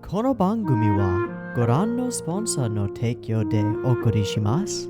この番組はご覧のスポンサーの提供でお送りします。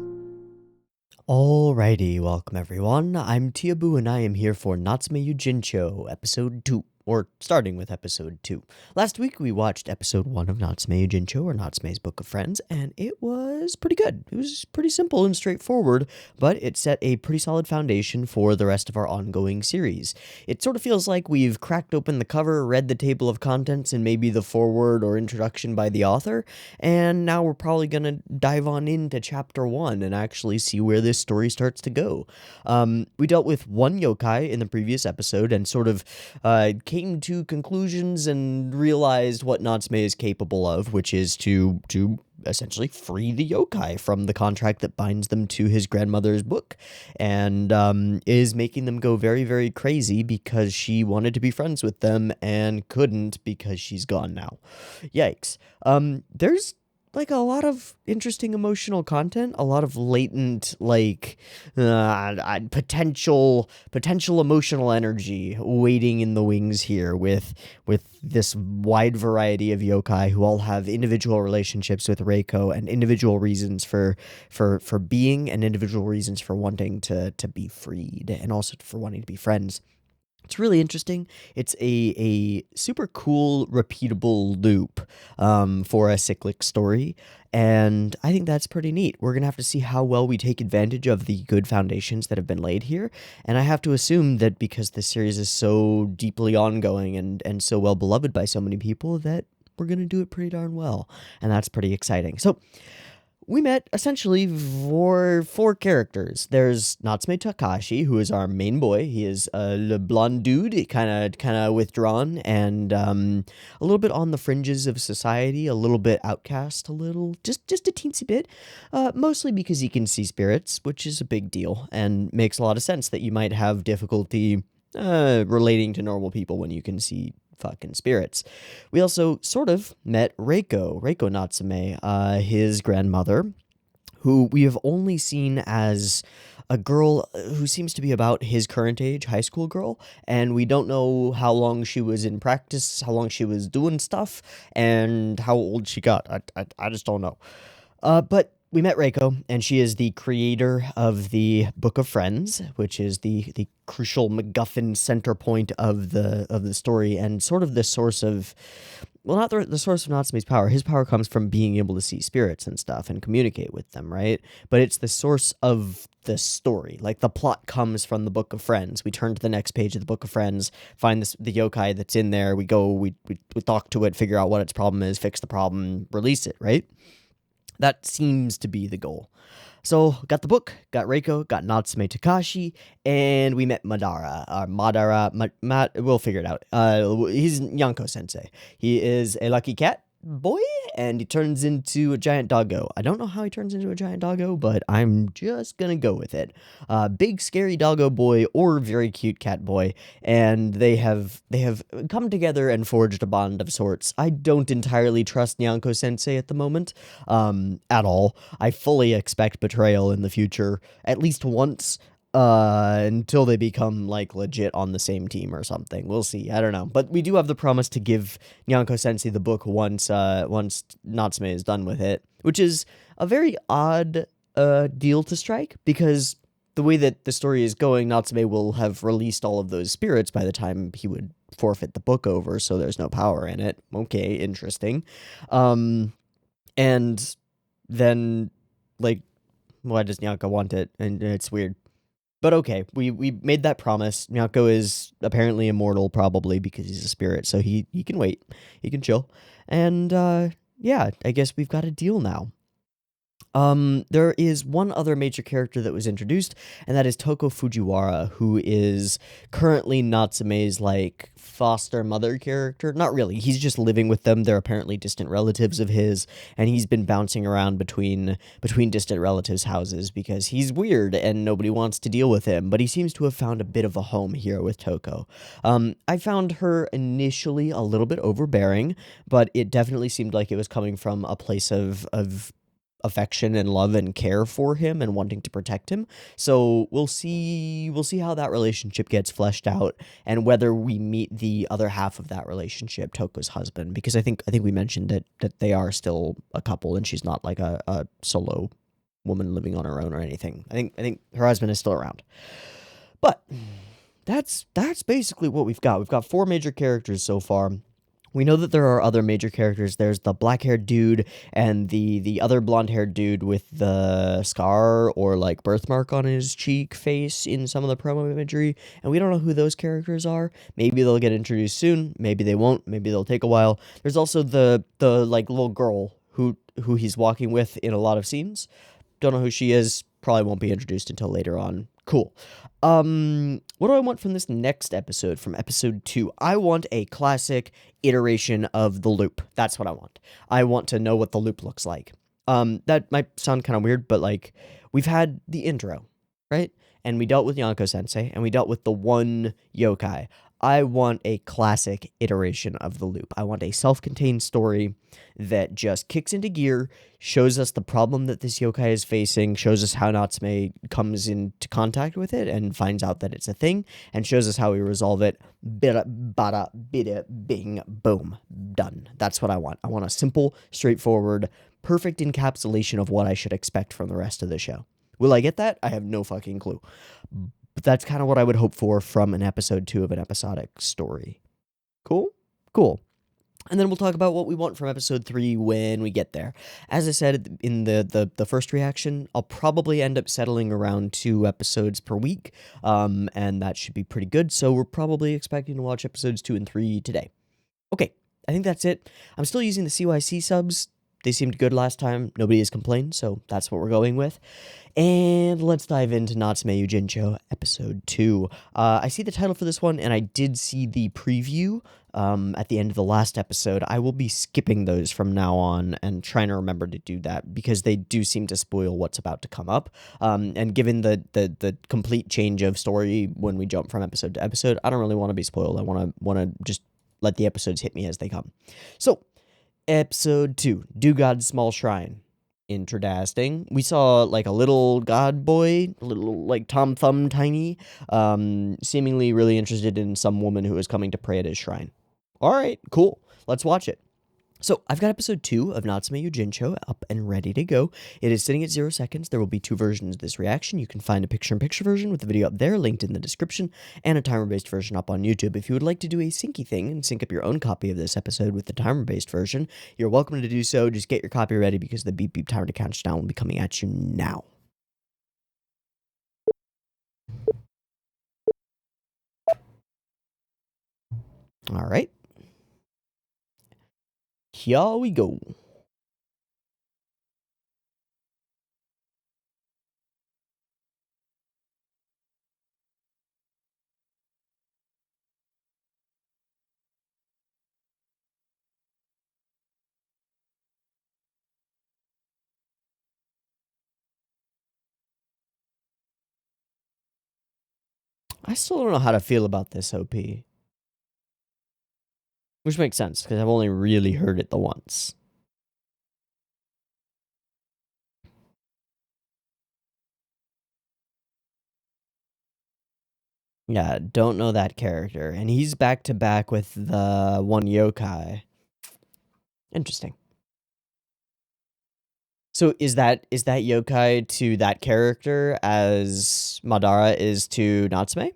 Alrighty, welcome everyone. I'm Teeaboo and I am here for Natsume Yuujinchou, episode 2, or starting with episode 2. Last week we watched episode 1 of Natsume Yuujinchou, or Natsume's Book of Friends, and it was pretty good. It was pretty simple and straightforward, but it set a pretty solid foundation for the rest of our ongoing series. It sort of feels like we've cracked open the cover, read the table of contents and maybe the foreword or introduction by the author, and now we're probably going to dive on into chapter 1 and actually see where this story starts to go. We dealt with one yokai in the previous episode and sort of came to conclusions and realized what Natsume is capable of, which is to essentially free the yokai from the contract that binds them to his grandmother's book, and is making them go very, very crazy because she wanted to be friends with them and couldn't because she's gone now. Yikes. There's like a lot of interesting emotional content, a lot of latent potential emotional energy waiting in the wings here with this wide variety of yokai who all have individual relationships with Reiko and individual reasons for being and individual reasons for wanting to be freed and also for wanting to be friends. It's really interesting. It's a super cool, repeatable loop for a cyclic story, and I think that's pretty neat. We're going to have to see how well we take advantage of the good foundations that have been laid here, and I have to assume that because this series is so deeply ongoing and so well beloved by so many people, that we're going to do it pretty darn well, and that's pretty exciting. So we met essentially four characters. There's Natsume Takashi, who is our main boy. He is a blonde dude, kind of withdrawn, and a little bit on the fringes of society, a little bit outcast, just a teensy bit, mostly because he can see spirits, which is a big deal, and makes a lot of sense that you might have difficulty relating to normal people when you can see fucking spirits. We also sort of met Reiko Natsume, his grandmother, who we have only seen as a girl who seems to be about his current age, high school girl, and we don't know how long she was in practice, how long she was doing stuff, and how old she got. I just don't know. But we met Reiko, and she is the creator of the Book of Friends, which is the crucial MacGuffin center point of the story, and sort of the source of, well, not the source of Natsume's power. His power comes from being able to see spirits and stuff and communicate with them, right? But it's the source of the story. Like, the plot comes from the Book of Friends. We turn to the next page of the Book of Friends, find the yokai that's in there. We go, we talk to it, figure out what its problem is, fix the problem, release it, right? That seems to be the goal. So, got the book, got Reiko, got Natsume Takashi, and we met Madara. We'll figure it out. He's Nyanko sensei. He is a lucky cat boy, and he turns into a giant doggo. I don't know how he turns into a giant doggo, but I'm just gonna go with it. Big scary doggo boy or very cute cat boy, and they have come together and forged a bond of sorts. I don't entirely trust Nyanko sensei at the moment, at all. I fully expect betrayal in the future, at least once. Until they become, like, legit on the same team or something. We'll see. I don't know. But we do have the promise to give Nyanko-sensei the book once Natsume is done with it, which is a very odd deal to strike, because the way that the story is going, Natsume will have released all of those spirits by the time he would forfeit the book over, so there's no power in it. Okay, interesting. And then, like, why does Nyanko want it? And it's weird. But okay, we made that promise. Nyanko is apparently immortal, probably, because he's a spirit, so he can wait. He can chill. And, yeah, I guess we've got a deal now. There is one other major character that was introduced, and that is Toka Fujiwara, who is currently Natsume's, like, foster mother character. Not really, he's just living with them. They're apparently distant relatives of his, and he's been bouncing around between distant relatives' houses because he's weird and nobody wants to deal with him, but he seems to have found a bit of a home here with Toko. I found her initially a little bit overbearing, but it definitely seemed like it was coming from a place of affection and love and care for him and wanting to protect him. So we'll see how that relationship gets fleshed out and whether we meet the other half of that relationship, Toko's husband, because I think we mentioned that they are still a couple and she's not like a solo woman living on her own or anything. I think her husband is still around. But that's basically what we've got. We've got 4 major characters so far. We know that there are other major characters. There's the black-haired dude and the other blonde-haired dude with the scar or like birthmark on his cheek face in some of the promo imagery, and we don't know who those characters are. Maybe they'll get introduced soon, maybe they won't, maybe they'll take a while. There's also the like little girl who he's walking with in a lot of scenes. Don't know who she is, probably won't be introduced until later on. Cool. What do I want from this next episode, from episode 2? I want a classic iteration of the loop. That's what I want. I want to know what the loop looks like. That might sound kind of weird, but like, we've had the intro, right? And we dealt with Yonko-sensei, and we dealt with the one yokai. I want a classic iteration of the loop. I want a self-contained story that just kicks into gear, shows us the problem that this yokai is facing, shows us how Natsume comes into contact with it and finds out that it's a thing, and shows us how we resolve it. Bada, bada, bida, bing, boom. Done. That's what I want. I want a simple, straightforward, perfect encapsulation of what I should expect from the rest of the show. Will I get that? I have no fucking clue. But that's kind of what I would hope for from an episode 2 of an episodic story. Cool? Cool. And then we'll talk about what we want from episode 3 when we get there. As I said in the first reaction, I'll probably end up settling around 2 episodes per week, and that should be pretty good. So we're probably expecting to watch episodes 2 and 3 today. Okay, I think that's it. I'm still using the CYC subs. They seemed good last time. Nobody has complained, so that's what we're going with. And let's dive into Natsume Yuujinchou episode 2. I see the title for this one, and I did see the preview at the end of the last episode. I will be skipping those from now on and trying to remember to do that because they do seem to spoil what's about to come up. And given the complete change of story when we jump from episode to episode, I don't really want to be spoiled. I want to just let the episodes hit me as they come. So, episode 2, Do God's Small Shrine. Interesting. We saw like a little god boy, a little like Tom Thumb tiny, seemingly really interested in some woman who is coming to pray at his shrine. All right, cool. Let's watch it. So I've got episode 2 of Natsume Yuujinchou up and ready to go. It is sitting at 0 seconds. There will be 2 versions of this reaction. You can find a picture-in-picture version with the video up there, linked in the description, and a timer-based version up on YouTube. If you would like to do a syncy thing and sync up your own copy of this episode with the timer-based version, you're welcome to do so. Just get your copy ready because the beep beep timer to countdown will be coming at you now. All right. Here we go. I still don't know how to feel about this OP. Which makes sense, because I've only really heard it the once. Yeah, don't know that character. And he's back to back with the one yokai. Interesting. So is that yokai to that character as Madara is to Natsume?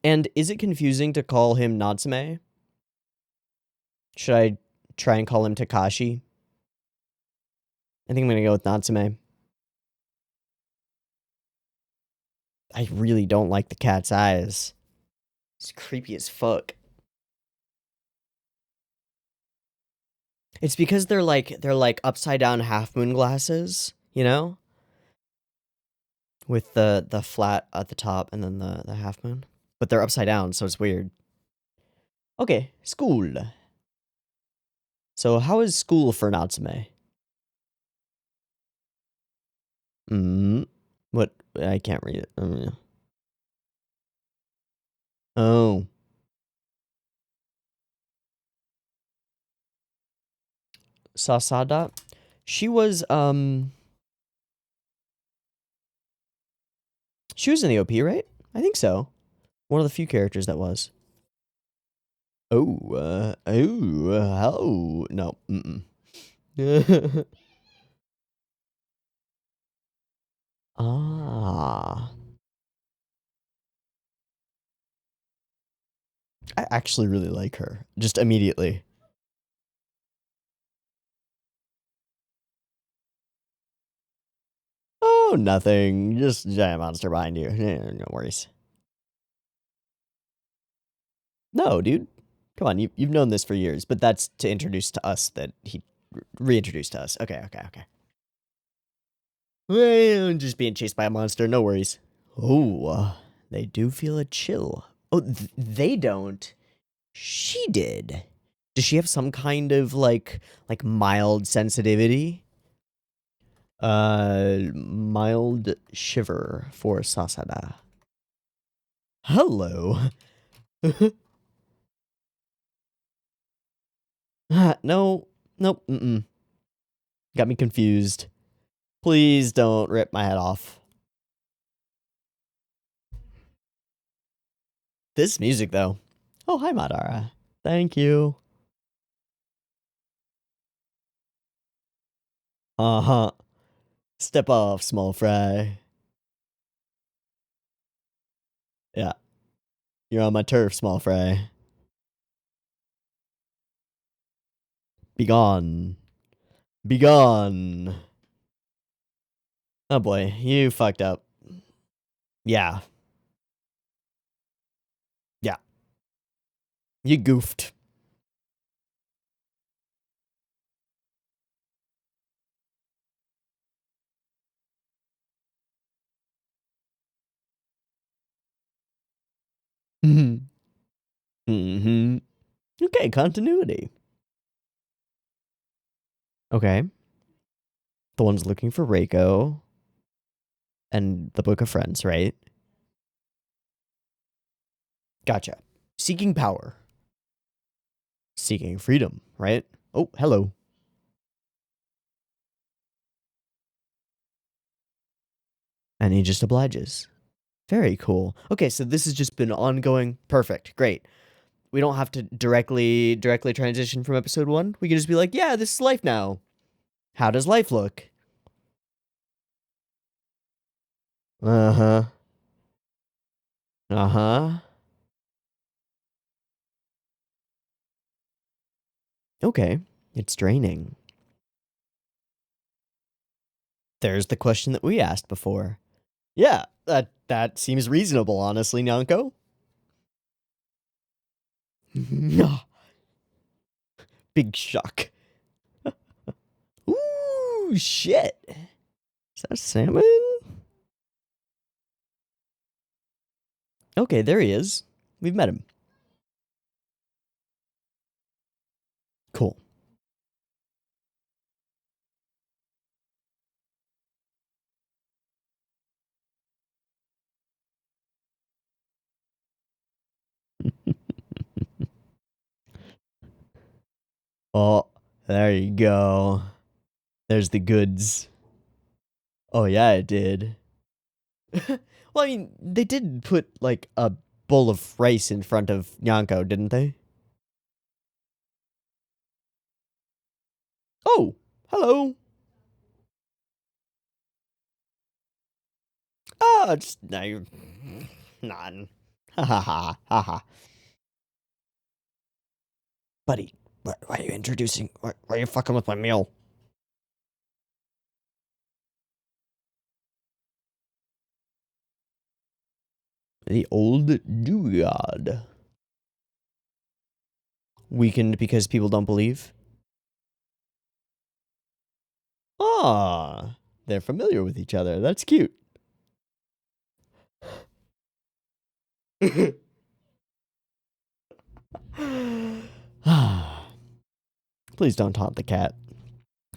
And is it confusing to call him Natsume? Should I try and call him Takashi? I think I'm gonna go with Natsume. I really don't like the cat's eyes. It's creepy as fuck. It's because they're like upside down half moon glasses, you know? With the flat at the top and then the half moon. But they're upside down, so it's weird. Okay, school. So how is school for Natsume? What? I can't read it. Oh. Sasada. She was in the OP, right? I think so. One of the few characters that was. Oh, no. Ah. I actually really like her. Just immediately. Oh, nothing. Just giant monster behind you. No worries. No, dude. Come on, you've known this for years, but that's to introduce to us that he reintroduced to us. Okay. Well, just being chased by a monster, no worries. Oh, they do feel a chill. Oh, they don't. She did. Does she have some kind of like mild sensitivity? Mild shiver for Sasada. Hello. No, nope, got me confused. Please don't rip my head off. This music, though. Oh, hi, Madara. Thank you. Uh-huh. Step off, small fry. Yeah. You're on my turf, small fry. Be gone. Be gone. Oh boy, you fucked up. Yeah. Yeah. You goofed. Mm-hmm. Okay, continuity. Okay. The one's looking for Reiko and the Book of Friends, right? Gotcha. Seeking power. Seeking freedom, right? Oh, hello. And he just obliges. Very cool. Okay, so this has just been ongoing. Perfect. Great. We don't have to directly transition from episode 1. We can just be like, yeah, this is life now. How does life look? Uh-huh. Uh-huh. Okay. It's draining. There's the question that we asked before. Yeah, that seems reasonable, honestly, Nyanko. Big shock. Ooh, shit. Is that salmon? Okay, there he is. We've met him. Cool. Oh, there you go. There's the goods. Oh, yeah, it did. Well, I mean, they did put, like, a bowl of rice in front of Nyanko, didn't they? Oh, hello. Oh, just, no, you're nodding. Ha ha ha ha ha. Buddy, why are you introducing, why are you fucking with my meal? The old Dugard. Weakened because people don't believe? Ah, they're familiar with each other. That's cute. Please don't taunt the cat.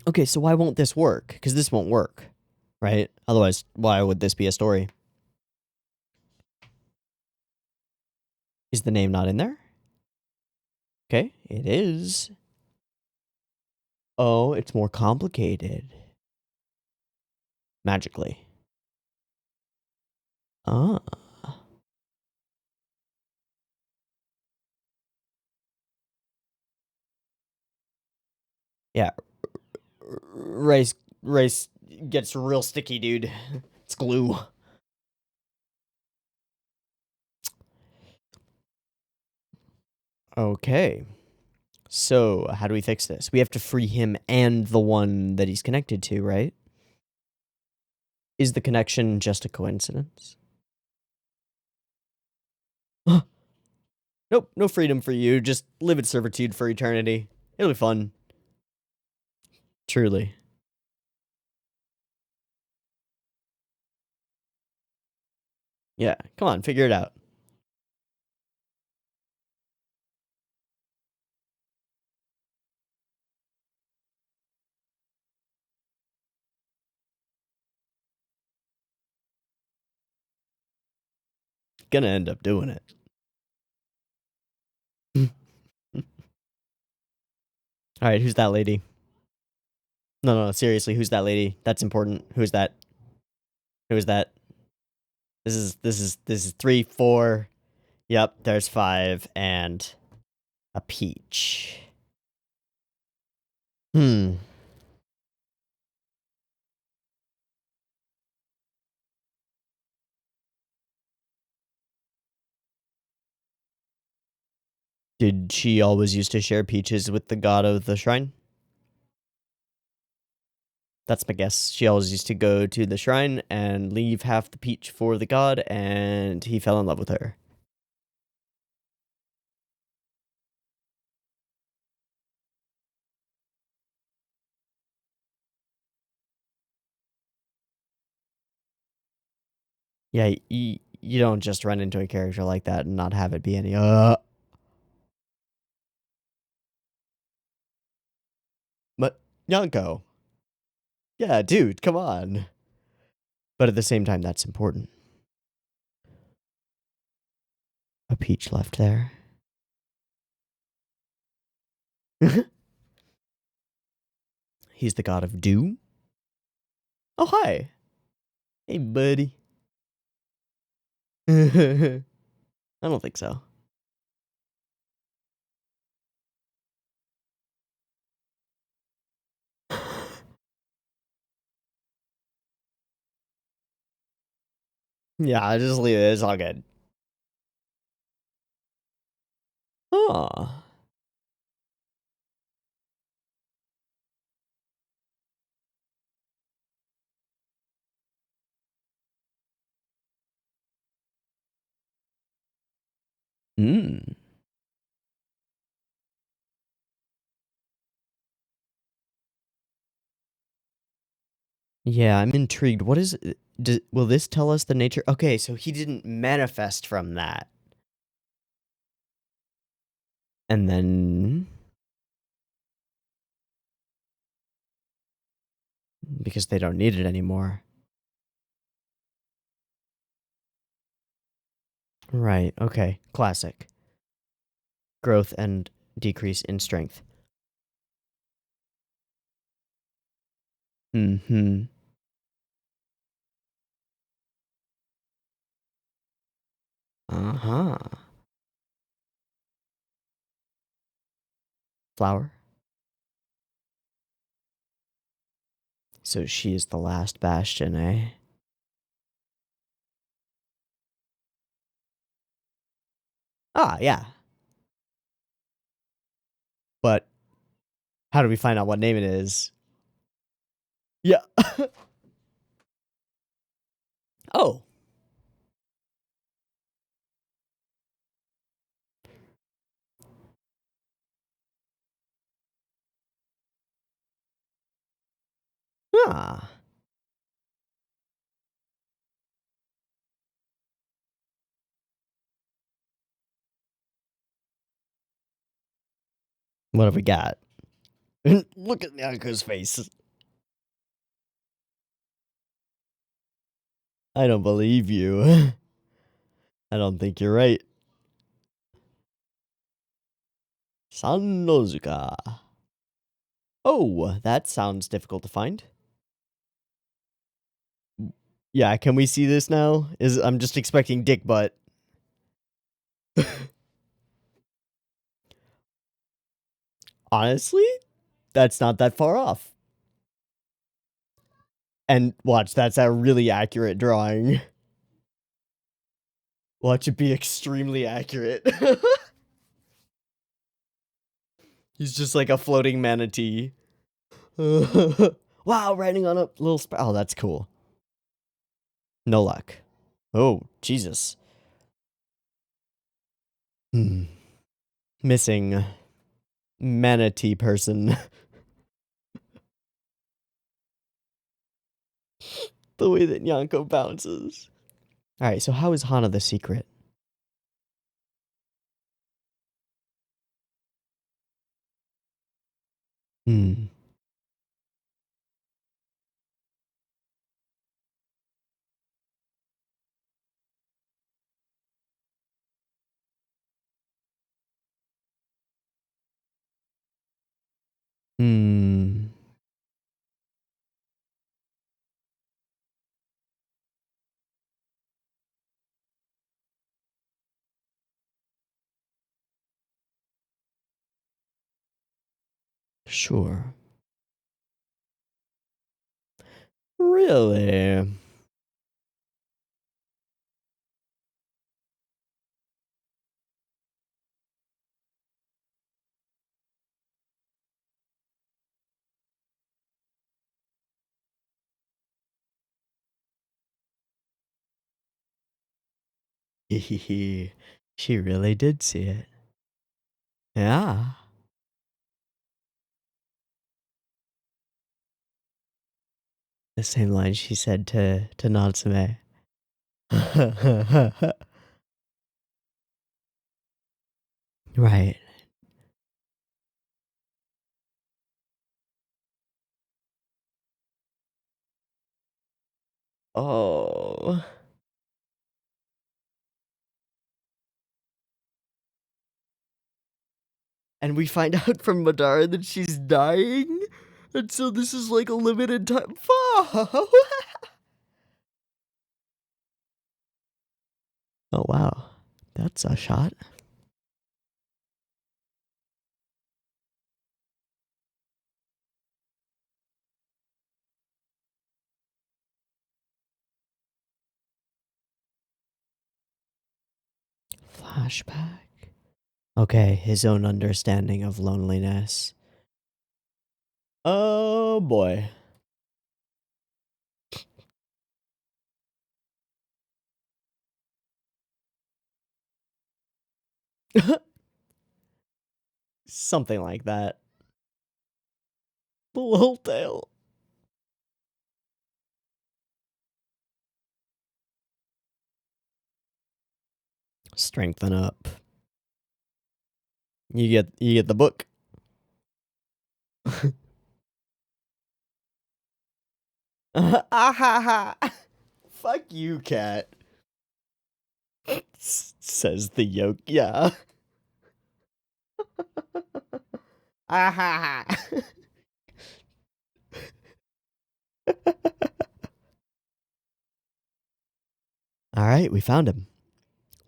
Okay, so why won't this work? Because this won't work, right? Otherwise, why would this be a story? Is the name not in there? Okay, it is. Oh, it's more complicated. Magically. Ah. Yeah. Rice gets real sticky, dude. It's glue. Okay. So, how do we fix this? We have to free him and the one that he's connected to, right? Is the connection just a coincidence? Nope, no freedom for you. Just live in servitude for eternity. It'll be fun. Truly. Yeah, come on, figure it out. Gonna end up doing it. Alright, who's that lady? No, seriously, who's that lady? That's important. Who's that? Who is that? This is 3, 4. Yep, there's 5 and a peach. Hmm. Did she always used to share peaches with the god of the shrine? That's my guess. She always used to go to the shrine and leave half the peach for the god, and he fell in love with her. Yeah, you don't just run into a character like that and not have it be any, But, Yonko. Yeah, dude, come on. But at the same time, that's important. A peach left there. He's the god of dew? Oh, hi. Hey, buddy. I don't think so. Yeah, just leave it. It's all good. Oh. Hmm. Yeah, I'm intrigued. What is... will this tell us the nature? Okay, so he didn't manifest from that. And then... because they don't need it anymore. Right, okay. Classic. Growth and decrease in strength. Mm-hmm. Uh-huh. Flower. So she is the last bastion, eh? Ah, yeah. But how do we find out what name it is? Yeah. Oh. Ah. What have we got? Look at Nyanko's face. I don't believe you. I don't think you're right. Sannozuka. Oh, that sounds difficult to find. Yeah, can we see this now? I'm just expecting dick butt. Honestly, that's not that far off. And watch, that's a really accurate drawing. Watch it be extremely accurate. He's just like a floating manatee. Wow, riding on a little oh, that's cool. No luck. Oh, Jesus. Missing manatee person. The way that Nyanko bounces. Alright, so how is Hana the secret? Hmm. Hmm. Sure. Really? She really did see it. Yeah. The same line she said to Natsume. Right. Oh. And we find out from Madara that she's dying? And so this is like a limited time. Oh, wow. That's a shot. Flashback. Okay, his own understanding of loneliness. Oh boy. Something like that. The little tail. Strengthen up. You get the book. Ah, fuck you, cat. Says the yoke. Yeah. Ah. All right, we found him.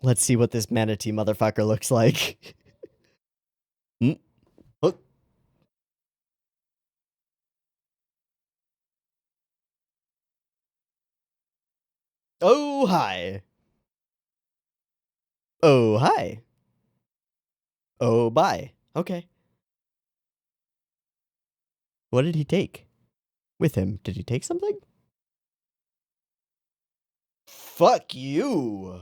Let's see what this manatee motherfucker looks like. Oh. Oh, hi. Oh, hi. Oh, bye. Okay. What did he take with him? Did he take something? Fuck you.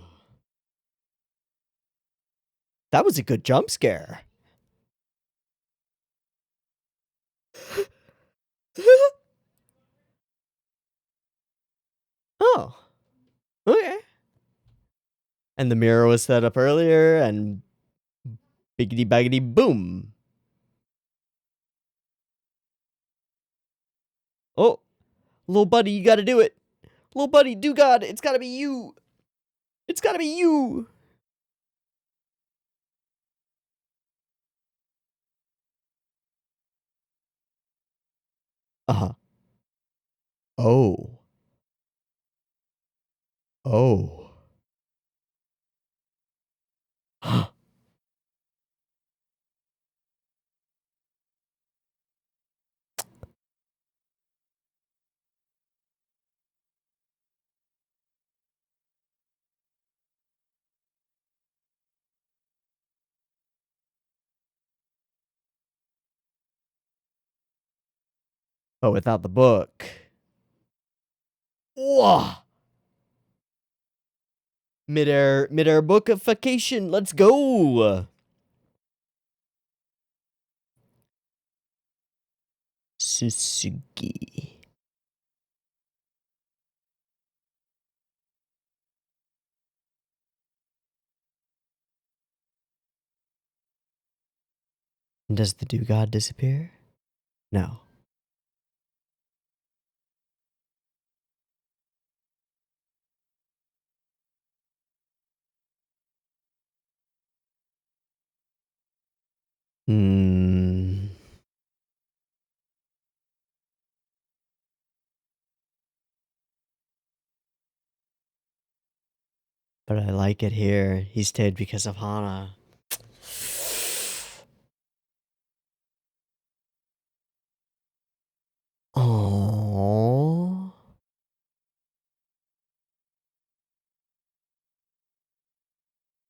That was a good jump scare. Oh, okay. And the mirror was set up earlier, and biggity baggity boom. Oh, little buddy, you gotta do it. Little buddy, do God, it's gotta be you. It's gotta be you. Uh-huh. Oh. Oh. But without the book. Whoa. Midair bookification. Let's go. Susugi. Does the do-god disappear? No. Hmm. But I like it here. He stayed because of Hana. Oh.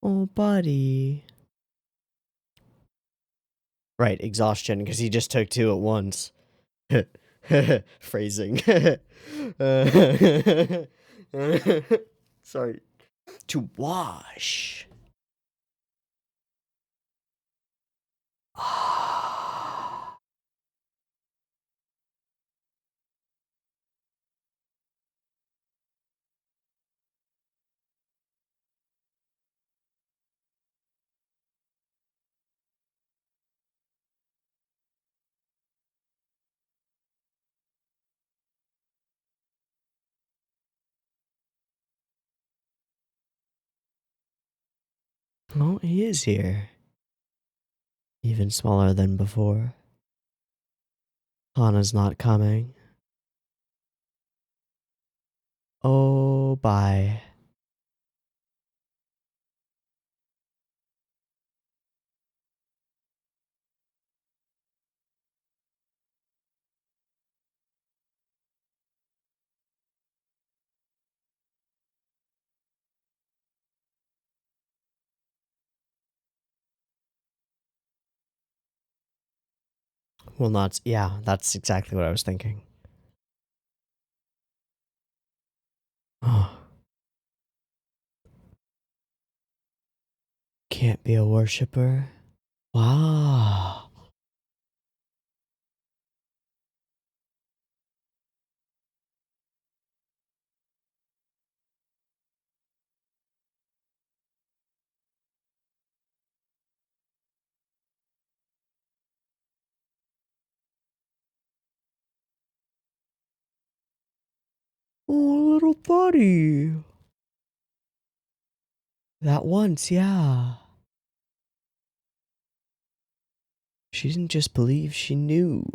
Oh, buddy. Right, exhaustion, because he just took 2 at once. Phrasing. Sorry. To wash. Oh, he is here. Even smaller than before. Hana's not coming. Oh, bye. Well, not. Yeah, that's exactly what I was thinking. Oh. Can't be a worshiper. Wow. Oh, little buddy. That once, yeah. She didn't just believe, she knew.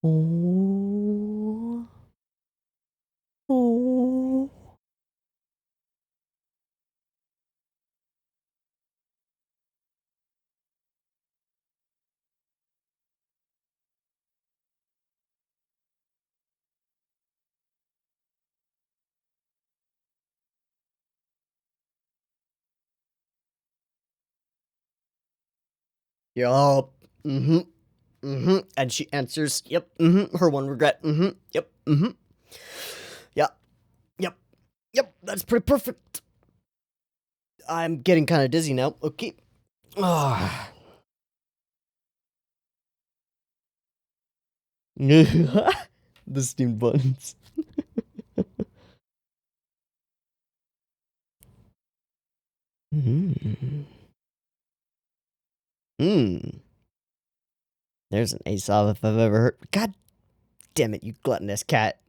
Oh. Oh. Yup. Mm-hmm. Mm-hmm. And she answers, yep, mm-hmm. Her one regret. Mm-hmm. Yep. Mm-hmm. Yep. Yep. Yep. That's pretty perfect. I'm getting kind of dizzy now. Okay. Ah. The steamed buns. Mm. Mm. There's an Aesop if I've ever heard. God damn it, you gluttonous cat.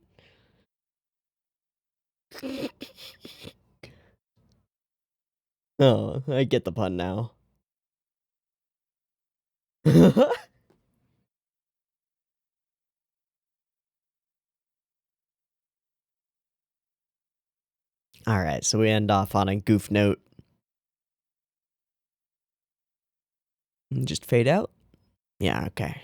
Oh, I get the pun now. Alright, so we end off on a goof note. And just fade out? Yeah, okay.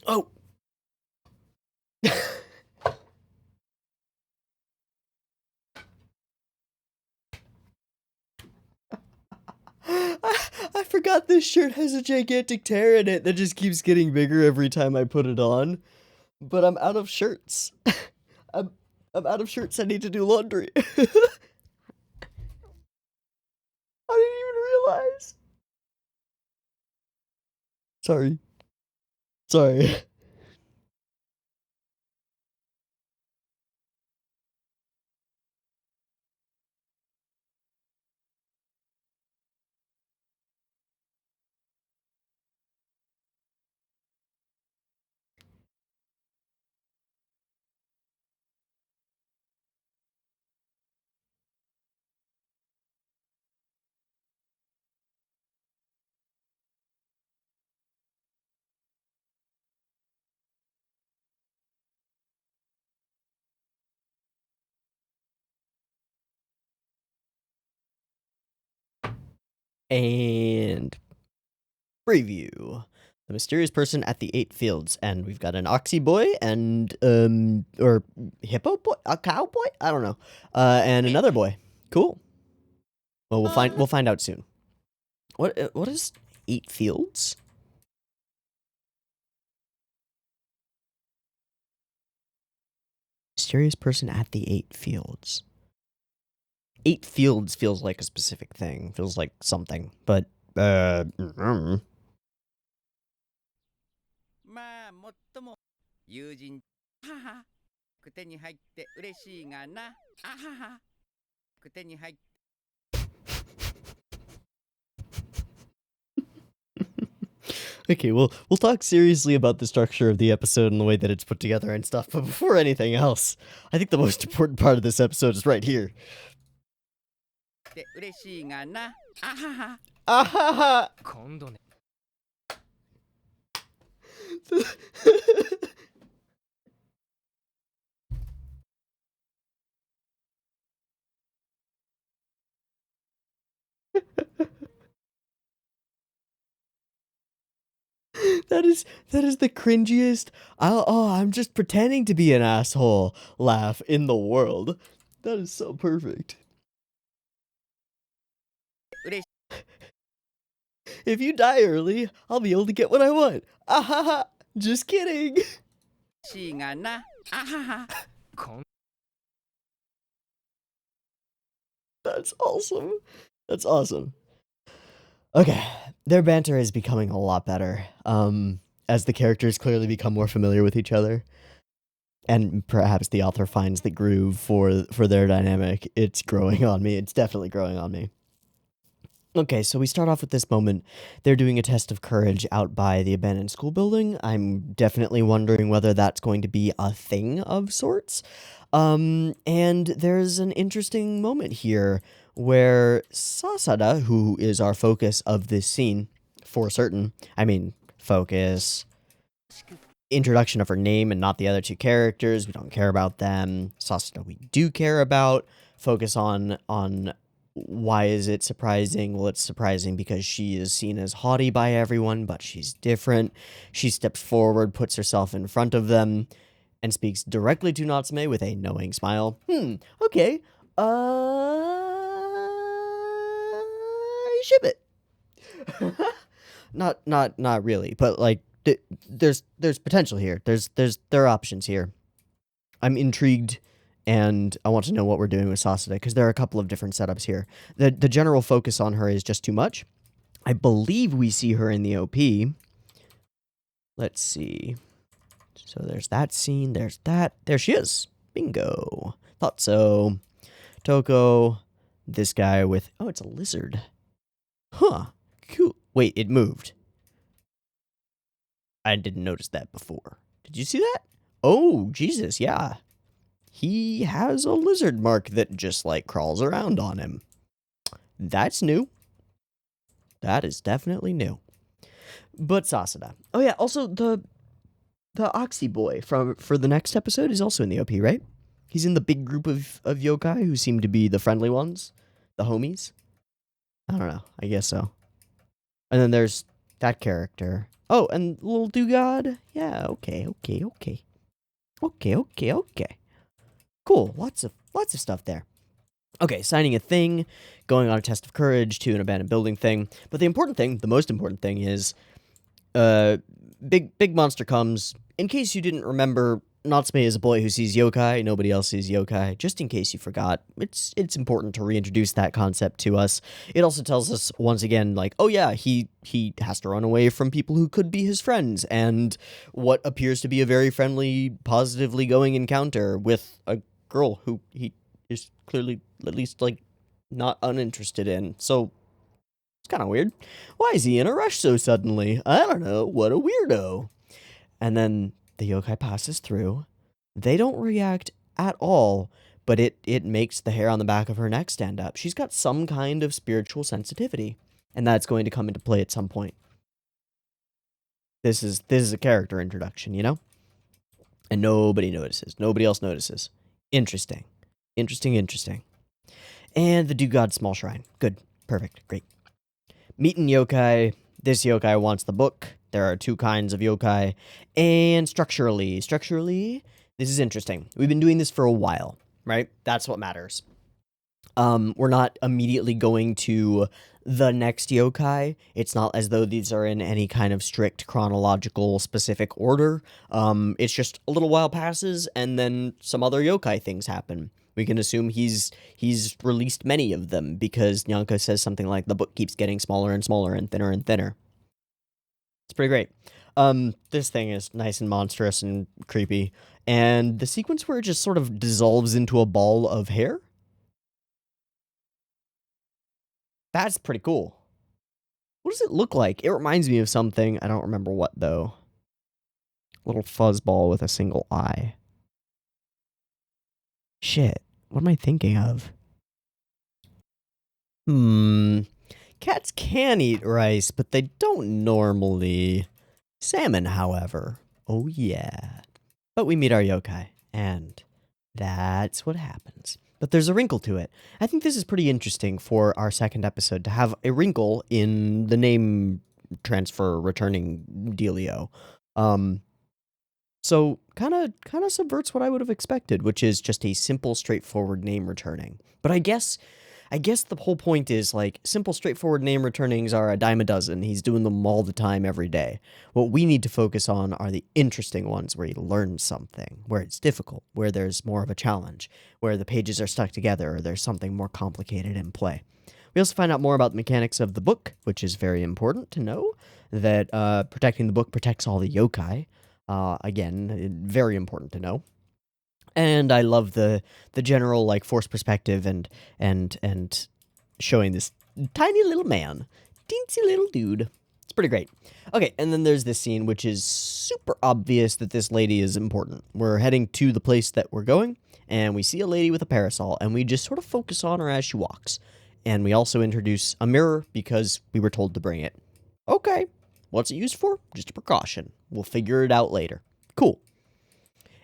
Oh! I forgot this shirt has a gigantic tear in it that just keeps getting bigger every time I put it on. But I'm out of shirts. I'm out of shirts. I need to do laundry. I didn't even realize. Sorry. Sorry. And preview. The mysterious person at the 8 fields, and we've got an oxy boy and or hippo boy, a cow boy, I don't know, and another boy. Cool. Well, we'll find out soon. What is 8 fields? Mysterious person at the 8 fields. 8 fields feels like a specific thing. Feels like something, but まあもっとも友人ははく手に入って嬉しいがなあははく手に入って Okay, we'll talk seriously about the structure of the episode and the way that it's put together and stuff, but before anything else, I think the most important part of this episode is right here. で嬉しいがなあはは Ahaha! 今度ね That is the cringiest. I'm just pretending to be an asshole laugh in the world. That is so perfect. 嬉し If you die early, I'll be able to get what I want. Ahaha! Just kidding. いがなあははこん That's awesome. That's awesome. Okay, their banter is becoming a lot better. As the characters clearly become more familiar with each other, and perhaps the author finds the groove for their dynamic. It's growing on me. It's definitely growing on me. Okay, so we start off with this moment. They're doing a test of courage out by the abandoned school building. I'm definitely wondering whether that's going to be a thing of sorts. And there's an interesting moment here where Sasada, who is our focus of this scene, for certain, I mean, focus, introduction of her name and not the other two characters, we don't care about them. Sasada we do care about. Focus on why is it surprising? Well, it's surprising because she is seen as haughty by everyone, but she's different. She steps forward, puts herself in front of them, and speaks directly to Natsume with a knowing smile. Okay. Ship it. Not really, but like there's potential here. There are options here. I'm intrigued, and I want to know what we're doing with Sasada, because there are a couple of different setups here. The general focus on her is just too much. I believe we see her in the OP. Let's see. So there's that scene, there's that. There she is. Bingo. Thought so. Toko, this guy with... Oh, it's a lizard. Huh. Cool. Wait, it moved. I didn't notice that before. Did you see that? Oh, Jesus, yeah. He has a lizard mark that just, like, crawls around on him. That's new. That is definitely new. But Sasada. Oh, yeah, also, the Oxy boy for the next episode is also in the OP, right? He's in the big group of yokai who seem to be the friendly ones. The homies. I don't know. I guess so. And then there's that character. Oh, and little Dugod. Yeah, okay. Cool. Lots of stuff there. Okay, signing a thing, going on a test of courage to an abandoned building thing. But the most important thing is big monster comes. In case you didn't remember, Natsume is a boy who sees yokai. Nobody else sees yokai. Just in case you forgot, it's important to reintroduce that concept to us. It also tells us once again, like, oh yeah, he has to run away from people who could be his friends, and what appears to be a very friendly, positively going encounter with a girl who he is clearly at least like not uninterested in. So it's kind of weird. Why is he in a rush so suddenly? I don't know. What a weirdo. And then the yokai passes through. They don't react at all, but it makes the hair on the back of her neck stand up. She's got some kind of spiritual sensitivity, and that's going to come into play at some point. This is a character introduction, you know? And nobody notices. Nobody else notices. Interesting. And the Dugod small shrine. Good. Perfect. Great. Meeting yokai. This yokai wants the book. There are two kinds of yokai. And structurally, this is interesting. We've been doing this for a while, right? That's what matters. We're not immediately going to the next yokai. It's not as though these are in any kind of strict chronological specific order. It's just a little while passes and then some other yokai things happen. We can assume he's released many of them because Nyanko says something like the book keeps getting smaller and smaller and thinner. It's pretty great. This thing is nice and monstrous and creepy. And the sequence where it just sort of dissolves into a ball of hair? That's pretty cool. What does it look like? It reminds me of something. I don't remember what, though. Little fuzzball with a single eye. Shit. What am I thinking of? Cats can eat rice, but they don't normally. Salmon, however. Oh, yeah. But we meet our yokai, and that's what happens. But there's a wrinkle to it. I think this is pretty interesting for our second episode to have a wrinkle in the name transfer returning dealio. So kind of subverts what I would have expected, which is just a simple, straightforward name returning. But I guess the whole point is, like, simple, straightforward name returnings are a dime a dozen. He's doing them all the time, every day. What we need to focus on are the interesting ones where he learns something, where it's difficult, where there's more of a challenge, where the pages are stuck together, or there's something more complicated in play. We also find out more about the mechanics of the book, which is very important to know, that protecting the book protects all the yokai. Again, very important to know. And I love the general, like, forced perspective and showing this tiny little man, teensy little dude. It's pretty great. Okay, and then there's this scene which is super obvious that this lady is important. We're heading to the place that we're going, and we see a lady with a parasol, and we just sort of focus on her as she walks. And we also introduce a mirror because we were told to bring it. Okay, what's it used for? Just a precaution. We'll figure it out later. Cool.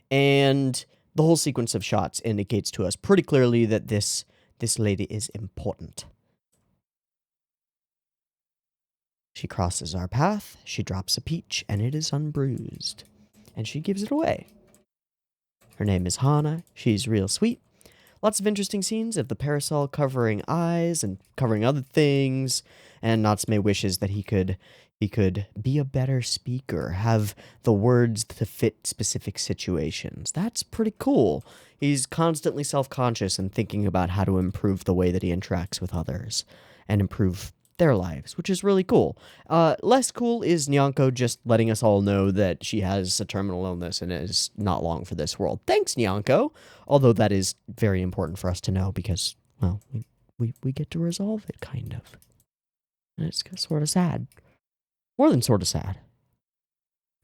And the whole sequence of shots indicates to us pretty clearly that this lady is important. She crosses our path, she drops a peach, and it is unbruised. And she gives it away. Her name is Hana, she's real sweet. Lots of interesting scenes of the parasol covering eyes and covering other things, and Natsume wishes that he could be a better speaker, have the words to fit specific situations. That's pretty cool. He's constantly self-conscious and thinking about how to improve the way that he interacts with others and improve their lives, which is really cool. Less cool is Nyanko just letting us all know that she has a terminal illness and is not long for this world. Thanks, Nyanko. Although that is very important for us to know because, well, we get to resolve it, kind of. And it's sort of sad. More than sort of sad.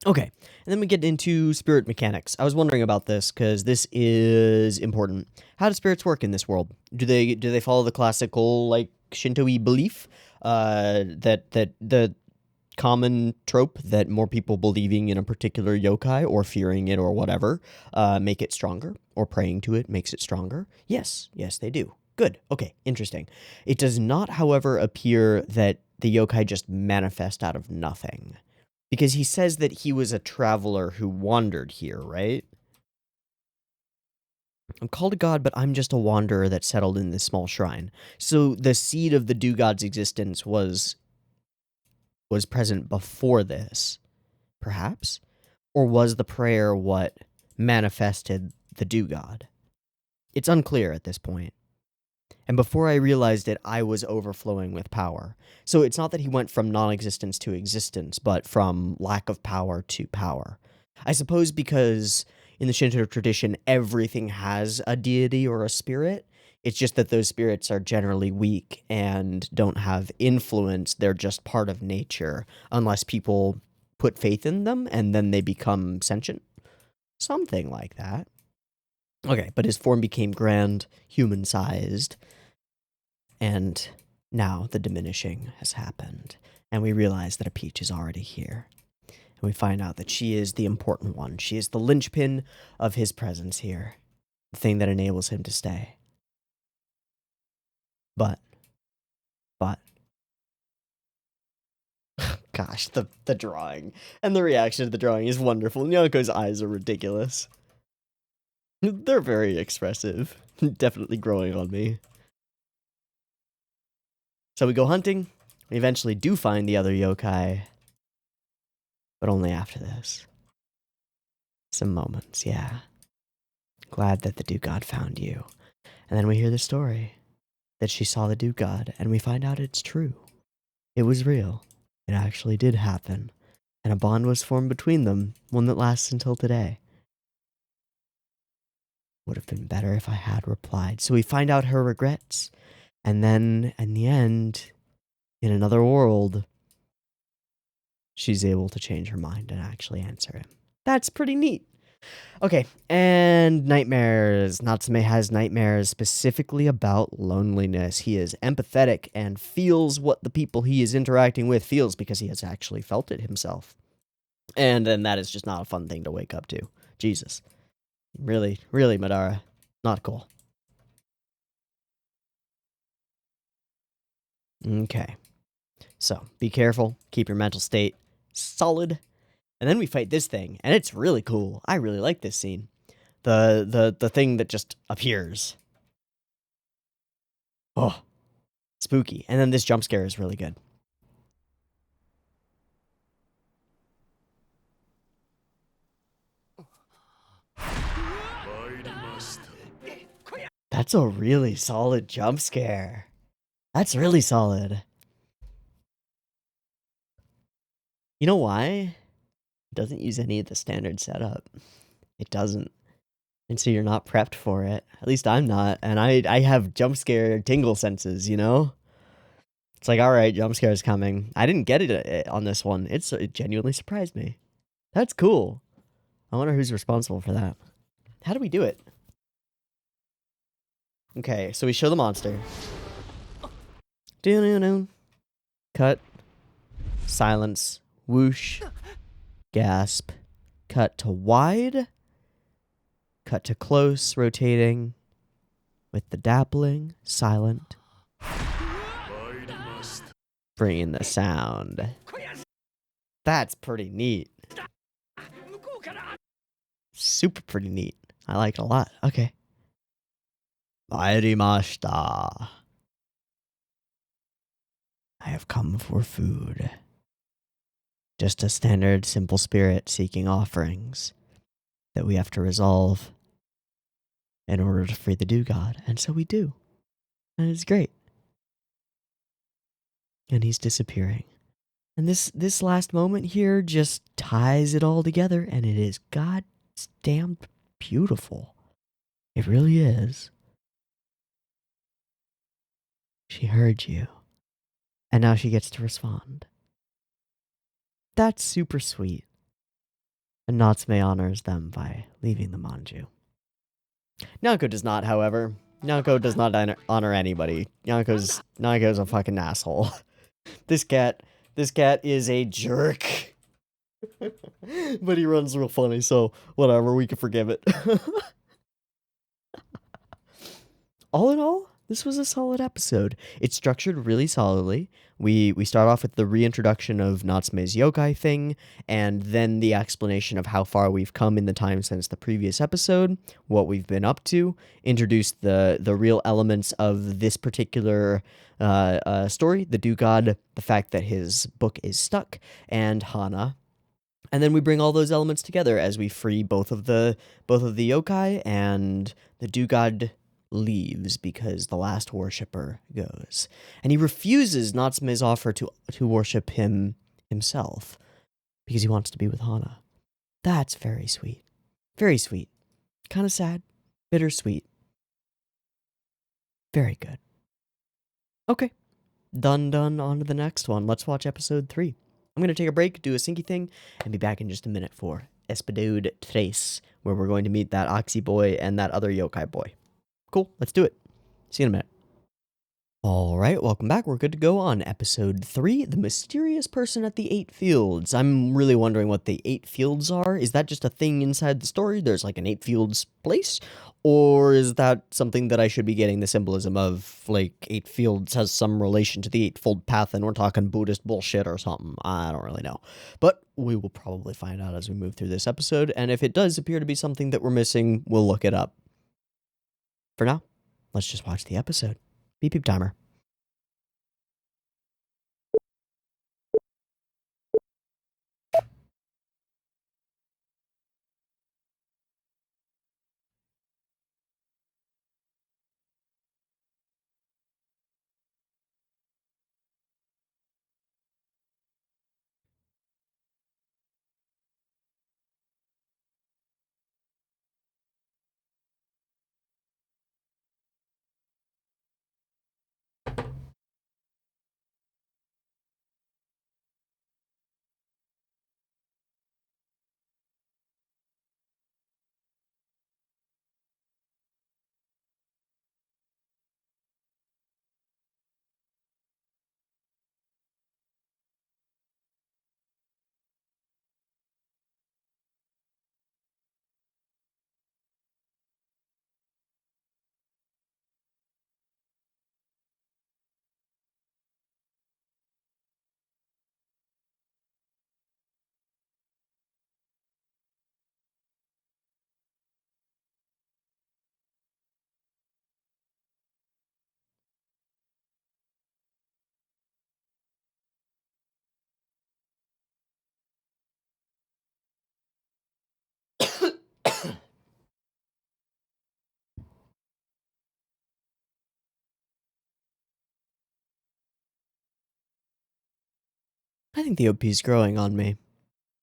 Okay, and then we get into spirit mechanics. I was wondering about this because this is important. How do spirits work in this world? Do they follow the classical like Shinto-y belief that the common trope that more people believing in a particular yokai or fearing it or whatever make it stronger, or praying to it makes it stronger? Yes, they do. Good. Okay, interesting. It does not, however, appear that the yokai just manifest out of nothing. Because he says that he was a traveler who wandered here, right? I'm called a god, but I'm just a wanderer that settled in this small shrine. So the seed of the do-god's existence was present before this, perhaps? Or was the prayer what manifested the do-god? It's unclear at this point. And before I realized it, I was overflowing with power. So it's not that he went from non-existence to existence, but from lack of power to power. I suppose because in the Shinto tradition, everything has a deity or a spirit. It's just that those spirits are generally weak and don't have influence. They're just part of nature, unless people put faith in them and then they become sentient. Something like that. Okay, but his form became grand, human-sized, and now the diminishing has happened, and we realize that a Peach is already here. And we find out that she is the important one. She is the linchpin of his presence here, the thing that enables him to stay. But, gosh, the drawing and the reaction to the drawing is wonderful. Nyanko's eyes are ridiculous. They're very expressive. Definitely growing on me. So we go hunting. We eventually do find the other yokai, but only after this. Some moments, yeah. Glad that the Duke God found you. And then we hear the story that she saw the Duke God, and we find out it's true. It was real. It actually did happen. And a bond was formed between them, one that lasts until today. Would have been better if I had replied. So we find out her regrets. And then, in the end, in another world, she's able to change her mind and actually answer him. That's pretty neat. Okay, and nightmares. Natsume has nightmares specifically about loneliness. He is empathetic and feels what the people he is interacting with feels because he has actually felt it himself. And then that is just not a fun thing to wake up to. Jesus. Really, really, Madara. Not cool. Okay. So, be careful. Keep your mental state solid. And then we fight this thing, and it's really cool. I really like this scene. The thing that just appears. Oh, spooky. And then this jump scare is really good. That's a really solid jump scare. That's really solid. You know why? It doesn't use any of the standard setup. It doesn't. And so you're not prepped for it. At least I'm not. And I have jump scare tingle senses, you know? It's like, all right, jump scare is coming. I didn't get it on this one. It genuinely surprised me. That's cool. I wonder who's responsible for that. How do we do it? Okay, so we show the monster. Cut. Silence. Whoosh. Gasp. Cut to wide. Cut to close, rotating. With the dappling. Silent. Bring in the sound. That's pretty neat. Super pretty neat. I like it a lot. Okay. Mairimashita. I have come for food. Just a standard simple spirit seeking offerings that we have to resolve in order to free the do-god. And so we do. And it's great. And he's disappearing. And this last moment here just ties it all together, and it is goddamn beautiful. It really is. She heard you. And now she gets to respond. That's super sweet. And Natsume honors them by leaving the manju. Nyanko does not, however. Nyanko does not honor anybody. Nyanko's a fucking asshole. This cat is a jerk. But he runs real funny, so whatever, we can forgive it. All in all, this was a solid episode. It's structured really solidly. We start off with the reintroduction of Natsume's yokai thing, and then the explanation of how far we've come in the time since the previous episode, what we've been up to, introduce the real elements of this particular story, the do-god, the fact that his book is stuck, and Hana. And then we bring all those elements together as we free both of the yokai, and the do-god leaves because the last worshipper goes. And he refuses Natsume's offer to worship him himself because he wants to be with Hana. That's very sweet. Very sweet. Kind of sad. Bittersweet. Very good. Okay. Done. On to the next one. Let's watch episode 3. I'm going to take a break, do a syncy thing, and be back in just a minute for Espedode Tres, where we're going to meet that Oxy boy and that other yokai boy. Cool, let's do it. See you in a minute. All right, welcome back. We're good to go on episode 3, The Mysterious Person at the 8 Fields. I'm really wondering what the 8 Fields are. Is that just a thing inside the story? There's like an 8 Fields place? Or is that something that I should be getting the symbolism of, like 8 Fields has some relation to the Eightfold Path and we're talking Buddhist bullshit or something? I don't really know. But we will probably find out as we move through this episode, and if it does appear to be something that we're missing, we'll look it up. For now, let's just watch the episode. Beep timer. I think the OP is growing on me.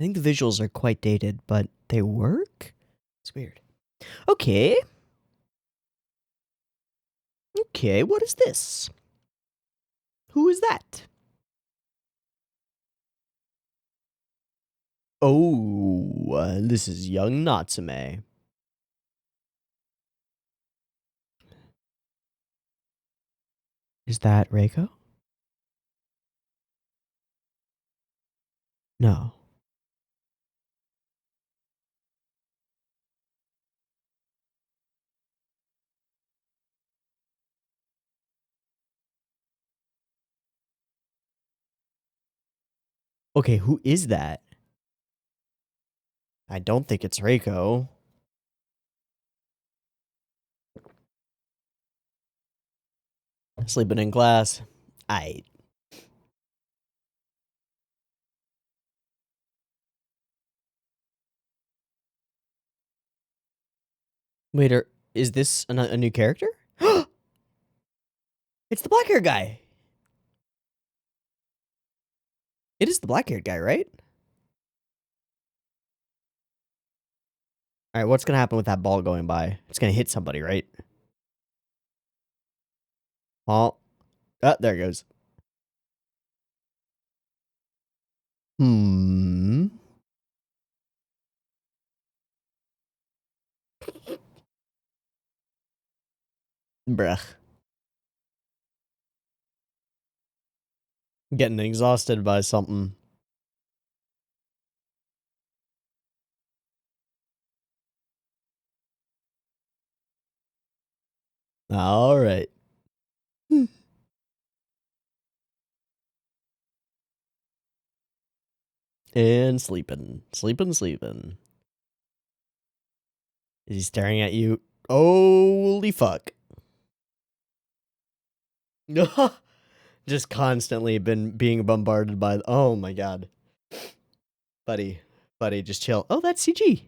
I think the visuals are quite dated, but they work? It's weird. Okay. Okay, what is this? Who is that? Oh, this is young Natsume. Is that Reiko? No. Okay, who is that? I don't think it's Reiko. Sleeping in class. Wait, is this a new character? It's the black-haired guy. It is the black-haired guy, right? All right, what's going to happen with that ball going by? It's going to hit somebody, right? Oh, there it goes. Bruh. Getting exhausted by something. All right. And sleeping. Sleeping. Is he staring at you? Holy fuck. Just constantly been being bombarded by... Oh my god. Buddy, just chill. Oh, that's CG.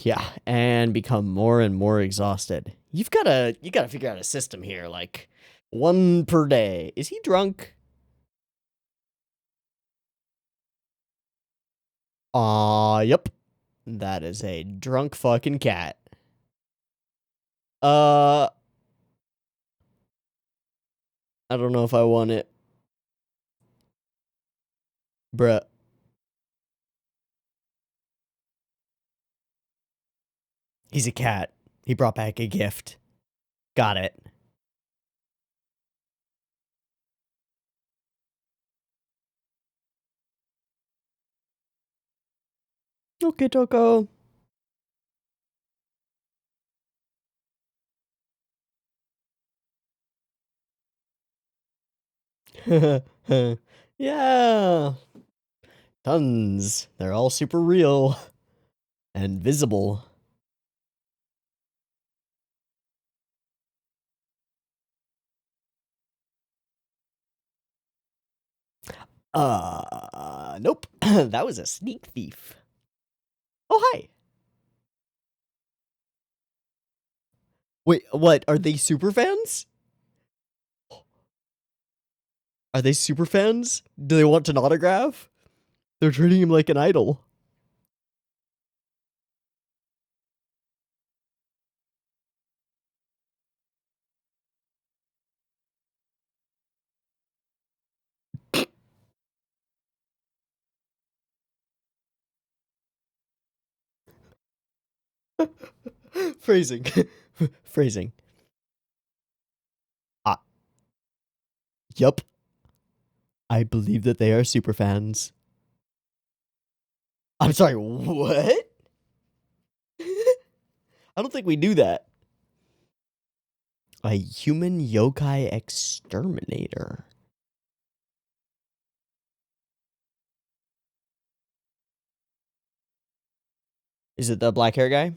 Yeah, and become more and more exhausted. You gotta figure out a system here, like 1 per day. Is he drunk? Yep. That is a drunk fucking cat. I don't know if I want it. Bruh. He's a cat. He brought back a gift. Got it. Okay, Toko. Yeah. Tons. They're all super real. And visible. Nope. That was a sneak thief. Oh, hi. Wait, what? Are they super fans? Are they super fans? Do they want an autograph? They're treating him like an idol. Phrasing. Phrasing. Ah, yup. I believe that they are super fans. I'm sorry, what? I don't think we do that. A human yokai exterminator. Is it the black hair guy?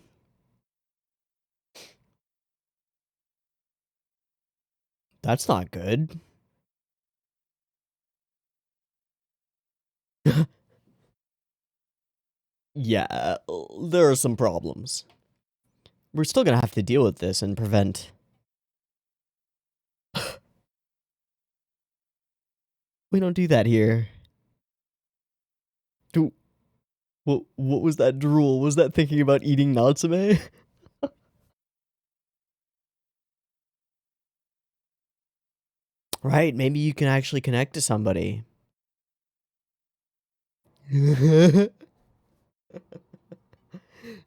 That's not good. Yeah, there are some problems. We're still gonna have to deal with this and prevent... We don't do that here. What was that drool? Was that thinking about eating Natsume? Right, maybe you can actually connect to somebody. You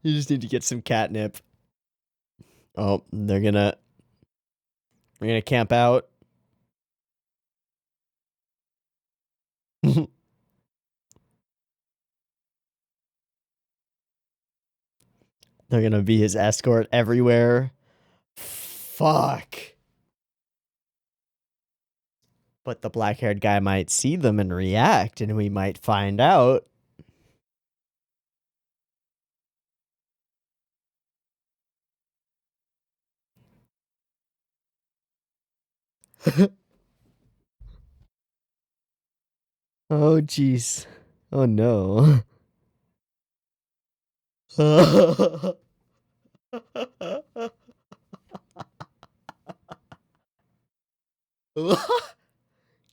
just need to get some catnip. Oh, they're gonna camp out. They're gonna be his escort everywhere. Fuck. But the black-haired guy might see them and react, and we might find out. Oh, jeez. Oh, no.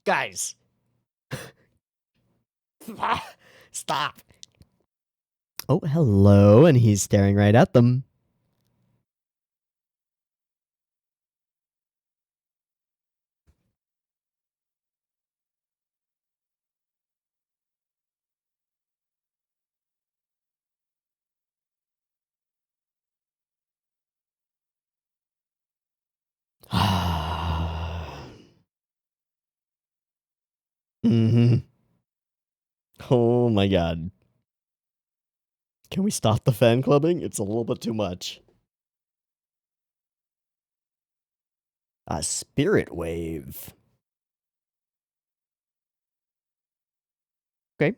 Guys. Stop. Oh, hello, and he's staring right at them. Mm-hmm. Oh my god. Can we stop the fan clubbing? It's a little bit too much. A spirit wave. Okay.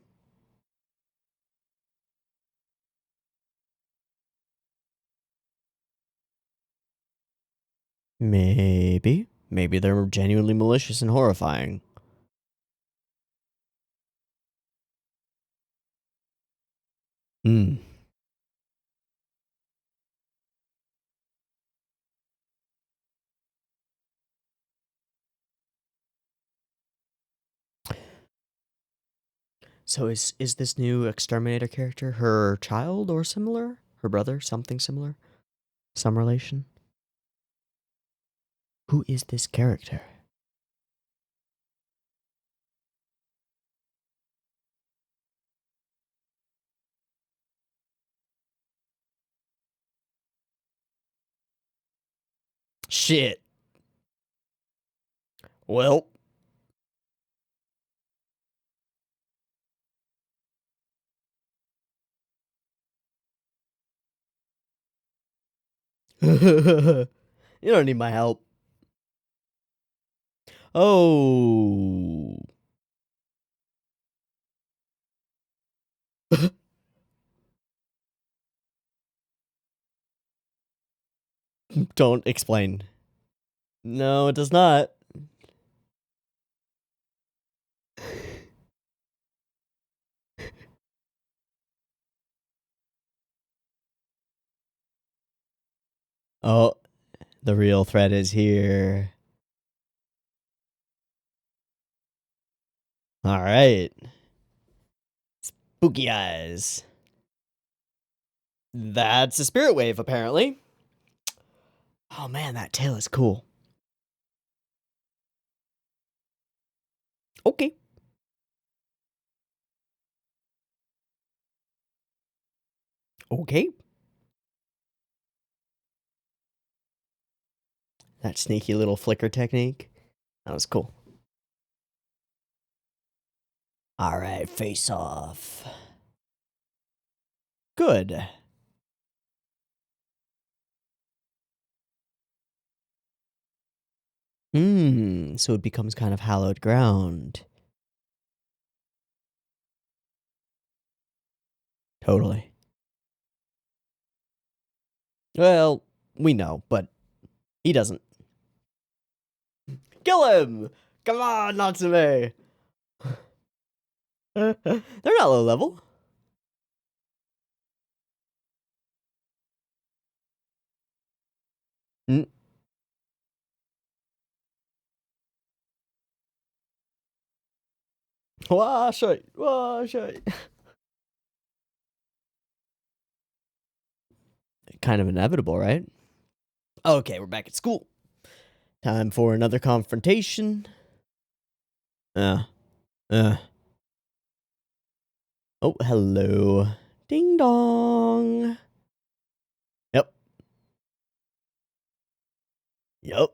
Maybe. Maybe they're genuinely malicious and horrifying. Hmm. So is this new exterminator character her child or similar? Her brother? Something similar? Some relation? Who is this character? Shit. Well. You don't need my help. Oh. Don't explain. No, it does not. Oh, the real threat is here. All right. Spooky eyes. That's a spirit wave, apparently. Oh man, that tail is cool. Okay. Okay. That sneaky little flicker technique. That was cool. All right, face off. Good. So it becomes kind of hallowed ground. Totally. Well, we know, but he doesn't. Kill him! Come on, Natsume! They're not low level. Mm. Wash it. Kind of inevitable, right? Okay, we're back at school. Time for another confrontation. Oh, hello. Ding dong. Yep. Yep.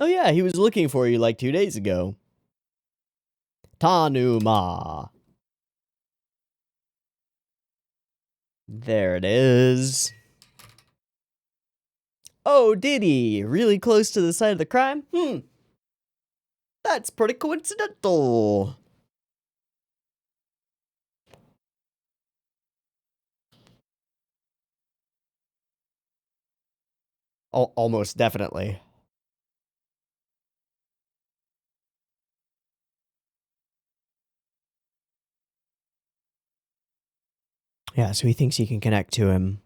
Oh yeah, he was looking for you like 2 days ago. Tanuma. There it is. Oh, did he? Really close to the site of the crime? That's pretty coincidental. Almost definitely. Yeah, so he thinks he can connect to him.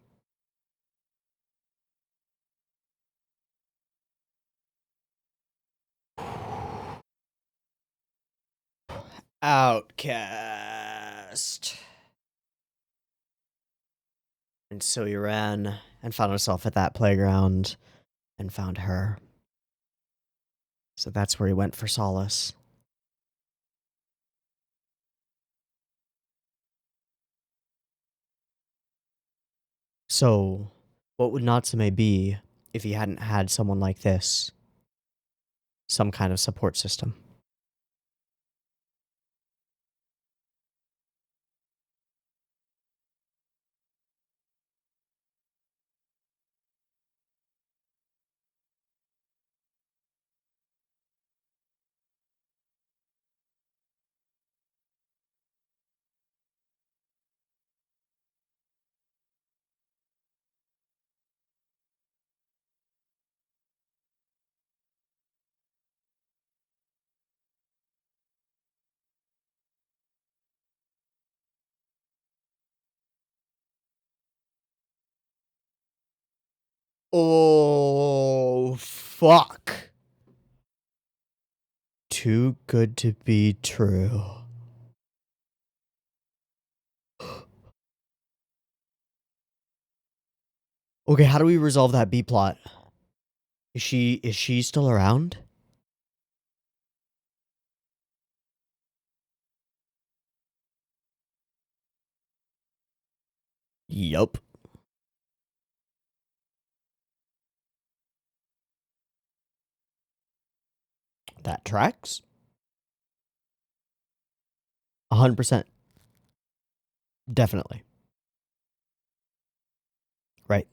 Outcast. And so he ran and found himself at that playground and found her. So that's where he went for solace. So, what would Natsume be if he hadn't had someone like this? Some kind of support system. Oh, fuck. Too good to be true. Okay, how do we resolve that B plot? Is she still around? Yup. That tracks. 100%. Definitely. Right.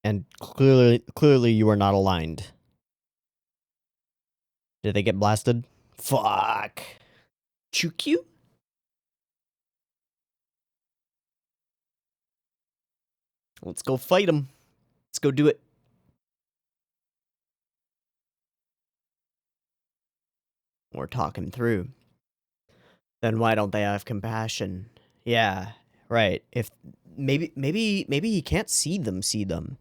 And clearly you are not aligned. Did they get blasted? Fuck. Chukyu? Let's go fight them. Let's go do it. We're talking through. Then why don't they have compassion? Yeah, right. If maybe he can't see them.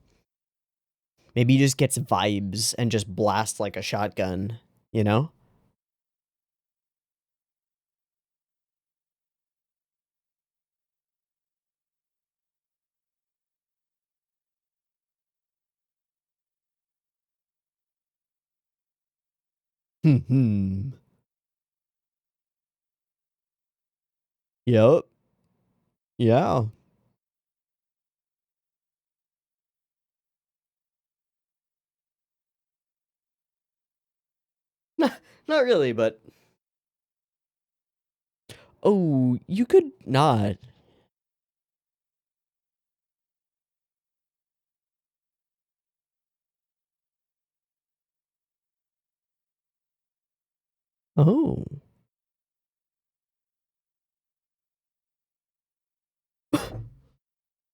Maybe he just gets vibes and just blasts like a shotgun, you know? Hmm. Yep. Yeah. Not really, but oh, you could not. Oh.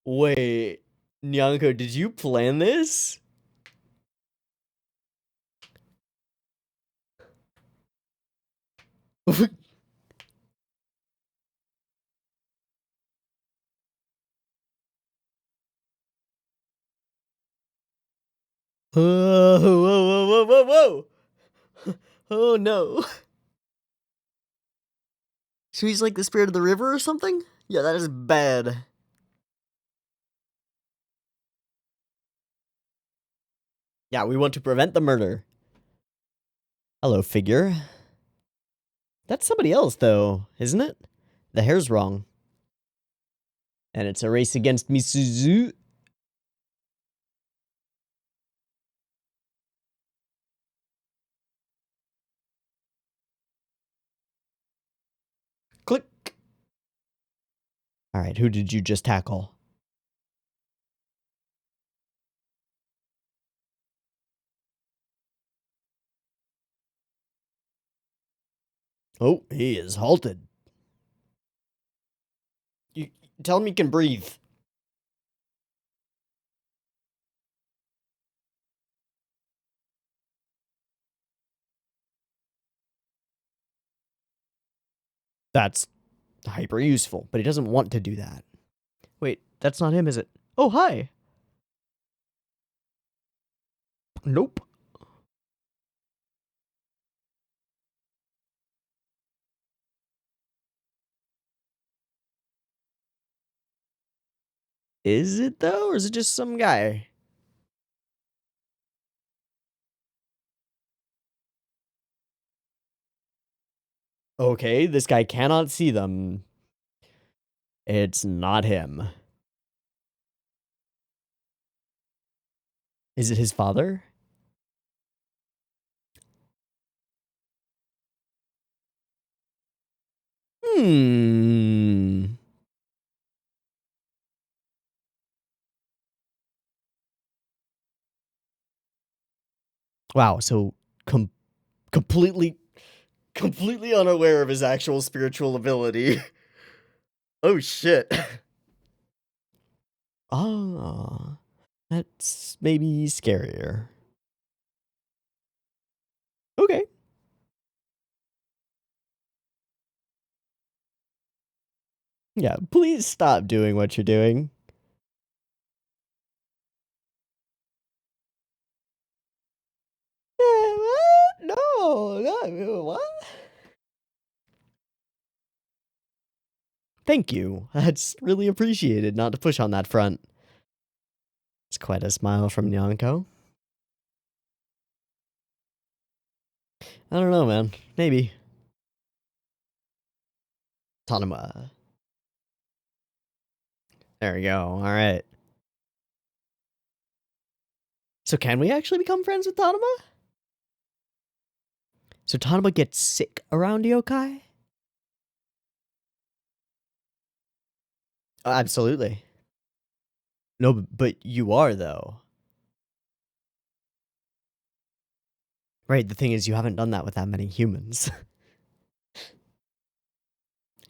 Wait, Nyanko, did you plan this? Whoa, whoa, whoa, whoa, whoa, whoa! Oh no. So he's like the spirit of the river or something? Yeah, that is bad. Yeah, we want to prevent the murder. Hello, figure. That's somebody else, though, isn't it? The hair's wrong. And it's a race against Misuzu. Click. Alright, who did you just tackle? Oh, he is halted. You tell him he can breathe. That's hyper useful, but he doesn't want to do that. Wait, that's not him, is it? Oh, hi. Nope. Is it though, or is it just some guy? Okay, this guy cannot see them. It's not him. Is it his father? Hmm. Wow, so completely unaware of his actual spiritual ability. Oh shit. Ah, that's maybe scarier. Okay. Yeah, please stop doing what you're doing. no, what? Thank you. That's really appreciated, not to push on that front. It's quite a smile from Nyanko. I don't know, man. Maybe. Tanuma. There we go. Alright. So can we actually become friends with Tanuma? So Tanuma gets sick around yokai? Absolutely. No, but you are, though. Right, the thing is, you haven't done that with that many humans.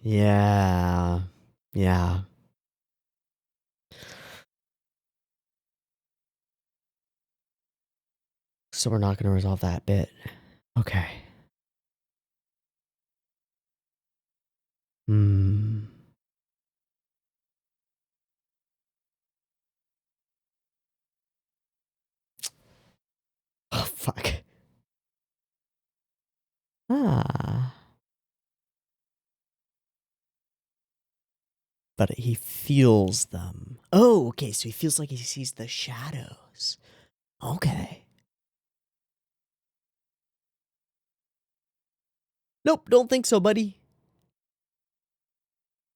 Yeah. Yeah. So we're not going to resolve that bit. Okay. Hmm. Oh, fuck. Ah. But he feels them. Oh, okay, so he feels like he sees the shadows. Okay. Nope, don't think so, buddy.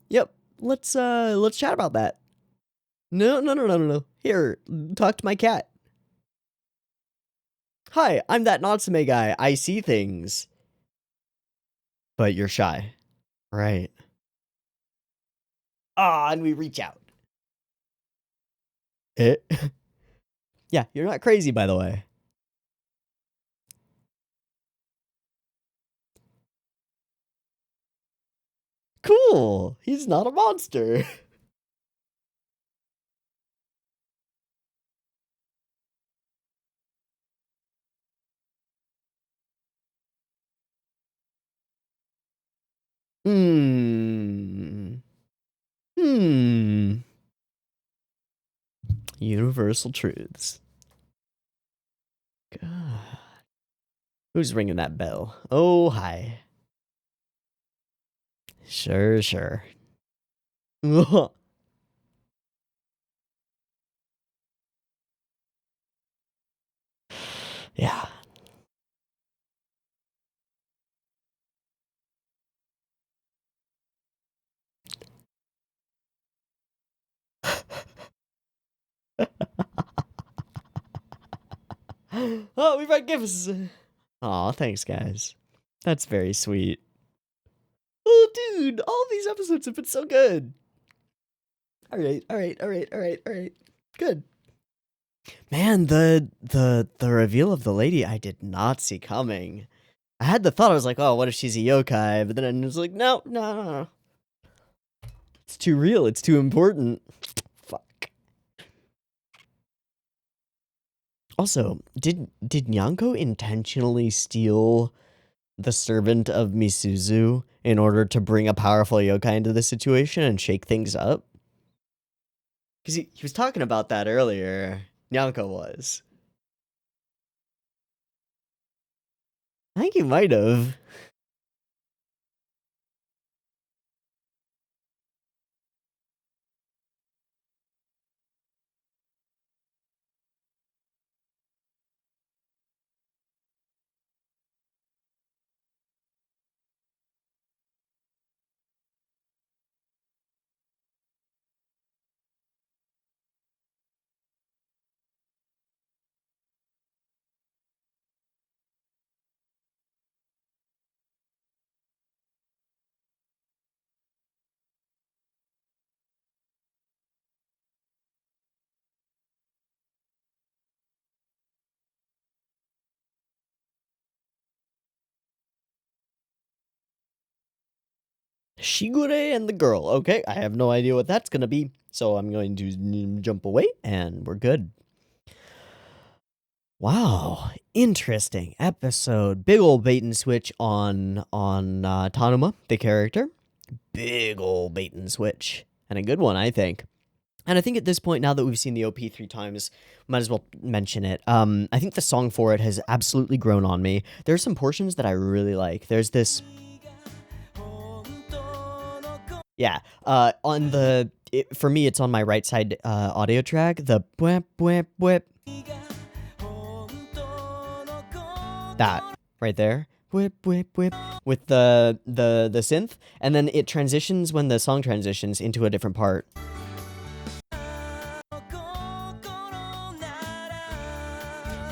Yep, let's chat about that. No. Here, talk to my cat. Hi, I'm that Natsume guy. I see things. But you're shy. Right. Ah, and we reach out. Yeah, you're not crazy, by the way. Cool. He's not a monster. Hmm. Universal truths. God. Who's ringing that bell? Oh, hi. Sure. Yeah. Oh, we brought gifts. Aw, thanks, guys. That's very sweet. Oh, dude, all these episodes have been so good. All right. Good. Man, the reveal of the lady I did not see coming. I had the thought, I was like, oh, what if she's a yokai? But then I was like, no. It's too real. It's too important. Fuck. Also, did Nyanko intentionally steal the servant of Misuzu in order to bring a powerful yokai into the situation and shake things up? Because he was talking about that earlier. Nyanko was. I think he might have. Shigure and the girl. Okay, I have no idea what that's going to be. So I'm going to jump away and we're good. Wow, interesting episode. Big old bait and switch on Tanuma, the character. Big old bait and switch. And a good one, I think. And I think at this point, now that we've seen the OP 3 times, might as well mention it. I think the song for it has absolutely grown on me. There are some portions that I really like. There's this... Yeah, on the... for me, it's on my right side audio track. The bwep, bwep, bwep. That, right there. Whip, whip, whip. With the synth. And then it transitions when the song transitions into a different part.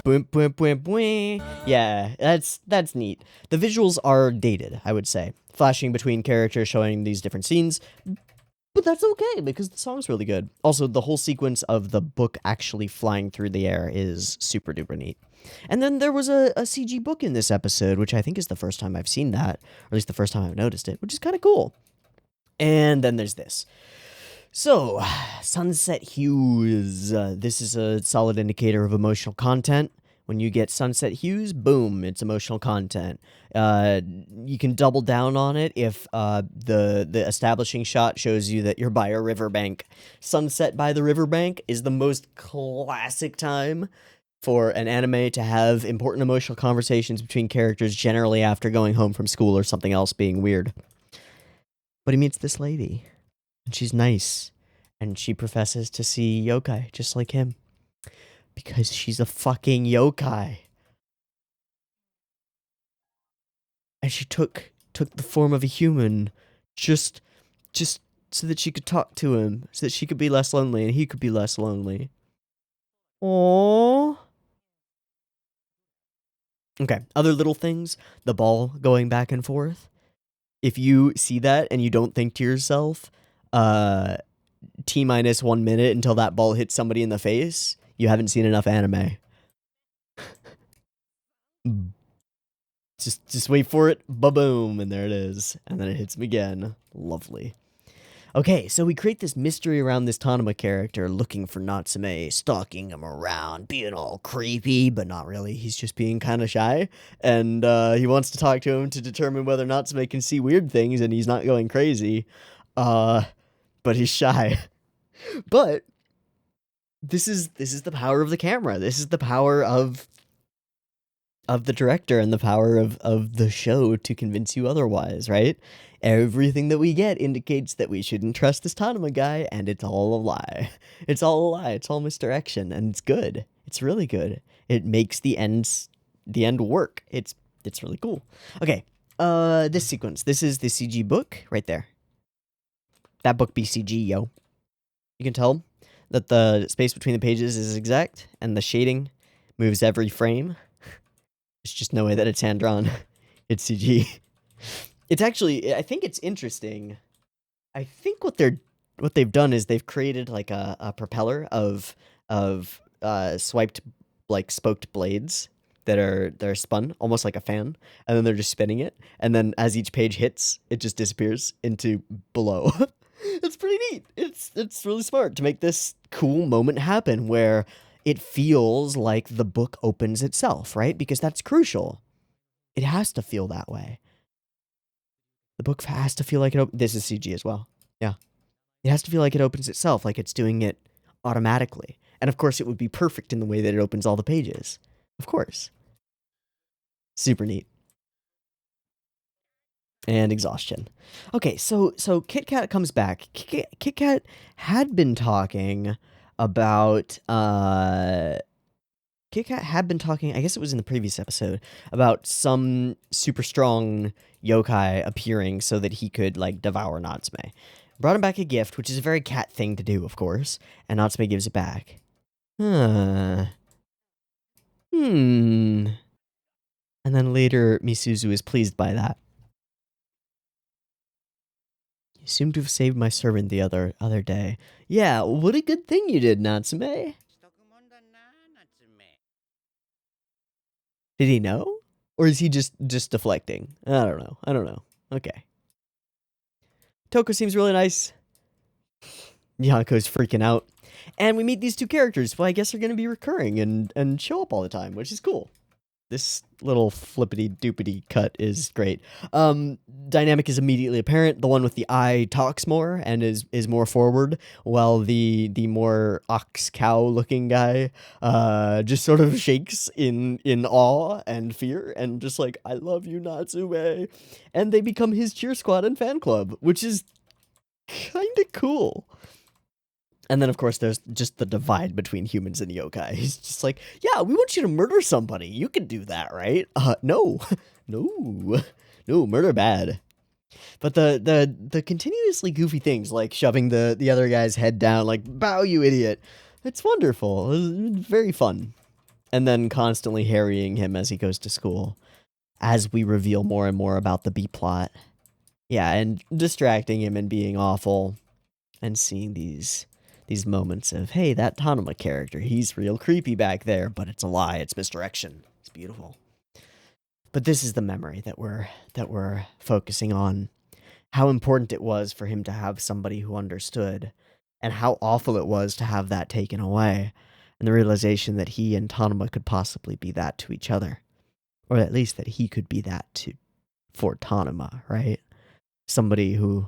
Boom, boom, boom, boom. Yeah, that's neat. The visuals are dated, I would say. Flashing between characters, showing these different scenes. But that's okay, because the song's really good. Also, the whole sequence of the book actually flying through the air is super duper neat. And then there was a CG book in this episode, which I think is the first time I've seen that, or at least the first time I've noticed it, which is kind of cool. And then there's this. So, sunset hues. This is a solid indicator of emotional content. When you get sunset hues, boom, it's emotional content. You can double down on it if the establishing shot shows you that you're by a riverbank. Sunset by the riverbank is the most classic time for an anime to have important emotional conversations between characters, generally after going home from school or something else being weird. But he meets this lady. And she's nice. And she professes to see yokai, just like him. Because she's a fucking yokai. And she took the form of a human. Just so that she could talk to him. So that she could be less lonely and he could be less lonely. Aww. Okay, other little things. The ball going back and forth. If you see that and you don't think to yourself, T-minus 1 minute until that ball hits somebody in the face, you haven't seen enough anime. Just wait for it, ba-boom, and there it is. And then it hits him again. Lovely. Okay, so we create this mystery around this Tanuma character, looking for Natsume, stalking him around, being all creepy, but not really. He's just being kind of shy, and he wants to talk to him to determine whether Natsume can see weird things, and he's not going crazy. But he's shy. But this is the power of the camera. This is the power of the director and the power of the show to convince you otherwise, right? Everything that we get indicates that we shouldn't trust this Tanuma guy, and it's all a lie. It's all a lie. It's all misdirection, and it's good. It's really good. It makes the end work. It's really cool. Okay, this sequence. This is the CG book right there. That book be CG, yo. You can tell that the space between the pages is exact, and the shading moves every frame. There's just no way that it's hand-drawn. It's CG. It's actually, I think it's interesting. I think what they've done is they've created like a propeller of swiped, like spoked blades that are spun almost like a fan, and then they're just spinning it, and then as each page hits, it just disappears into below. It's pretty neat. It's really smart to make this cool moment happen where it feels like the book opens itself, right? Because that's crucial. It has to feel that way. The book has to feel like it opens. This is CG as well. Yeah. It has to feel like it opens itself, like it's doing it automatically. And of course, it would be perfect in the way that it opens all the pages. Of course. Super neat. And exhaustion. Okay, so Kit Kat comes back. Kit Kat had been talking about Kit Kat had been talking, I guess it was in the previous episode, about some super strong yokai appearing so that he could, like, devour Natsume. Brought him back a gift, which is a very cat thing to do, of course, and Natsume gives it back. And then later, Misuzu is pleased by that. You seem to have saved my servant the other day. Yeah, what a good thing you did, Natsume. Did he know? Or is he just deflecting? I don't know. Okay. Toka seems really nice. Yanko's freaking out. And we meet these two characters who I guess are going to be recurring and show up all the time, which is cool. This little flippity doopity cut is great. Dynamic is immediately apparent. The one with the eye talks more and is more forward, while the more ox cow looking guy just sort of shakes in awe and fear and just like, I love you, Natsume. And they become his cheer squad and fan club, which is kind of cool. And then, of course, there's just the divide between humans and yokai. He's just like, yeah, we want you to murder somebody. You can do that, right? No. No. No, murder bad. But the continuously goofy things, like shoving the other guy's head down, like, bow, you idiot. It's wonderful. It's very fun. And then constantly harrying him as he goes to school, as we reveal more and more about the B-plot. Yeah, and distracting him and being awful, and seeing these moments of, hey, that Tanuma character, he's real creepy back there, but it's a lie, it's misdirection. It's beautiful. But this is the memory that we're focusing on. How important it was for him to have somebody who understood, and how awful it was to have that taken away, and the realization that he and Tanuma could possibly be that to each other. Or at least that he could be that for Tanuma, right? Somebody who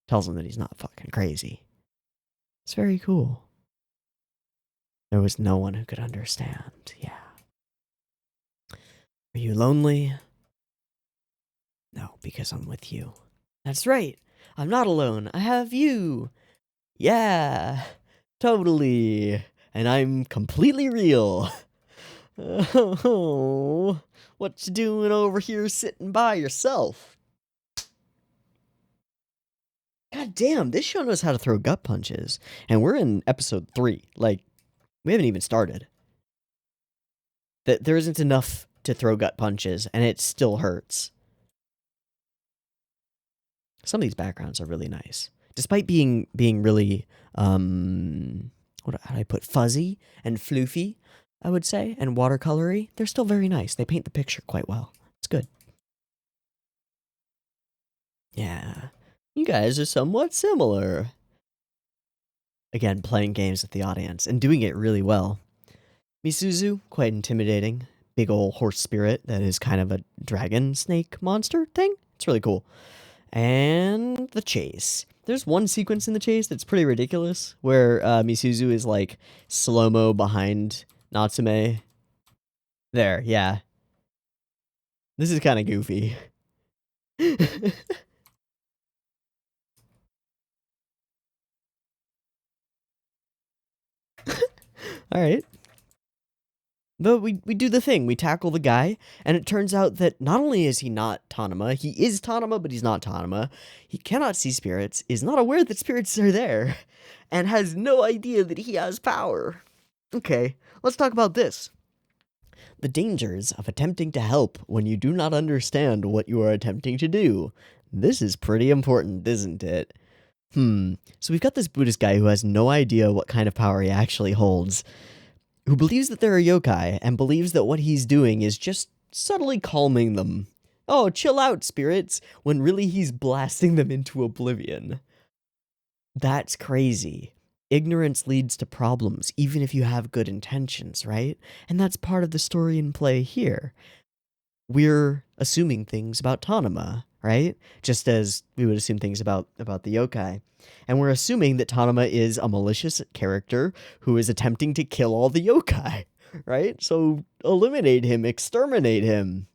tells him that he's not fucking crazy. It's very cool. There was no one who could understand. Yeah. Are you lonely? No, because I'm with you. That's right. I'm not alone. I have you. Yeah. Totally. And I'm completely real. Oh, what you doing over here sitting by yourself? God damn, this show knows how to throw gut punches. And we're in episode 3. Like, we haven't even started. That there isn't enough to throw gut punches, and it still hurts. Some of these backgrounds are really nice. Despite being really, how do I put, fuzzy and floofy, I would say, and watercolory, they're still very nice. They paint the picture quite well. It's good. Yeah. You guys are somewhat similar. Again, playing games with the audience and doing it really well. Misuzu, quite intimidating. Big ol' horse spirit that is kind of a dragon snake monster thing. It's really cool. And the chase. There's one sequence in the chase that's pretty ridiculous, where Misuzu is like slow-mo behind Natsume. There, yeah. This is kind of goofy. All right. But we do the thing. We tackle the guy, and it turns out that not only is he not Tanuma, he is Tanuma, but he's not Tanuma. He cannot see spirits, is not aware that spirits are there, and has no idea that he has power. Okay, let's talk about this. The dangers of attempting to help when you do not understand what you are attempting to do. This is pretty important, isn't it? So we've got this Buddhist guy who has no idea what kind of power he actually holds, who believes that they're a yokai, and believes that what he's doing is just subtly calming them. Oh, chill out, spirits, when really he's blasting them into oblivion. That's crazy. Ignorance leads to problems, even if you have good intentions, right? And that's part of the story in play here. We're assuming things about Tanuma, right? Just as we would assume things about the yokai. And we're assuming that Tanuma is a malicious character who is attempting to kill all the yokai, right? So eliminate him, exterminate him.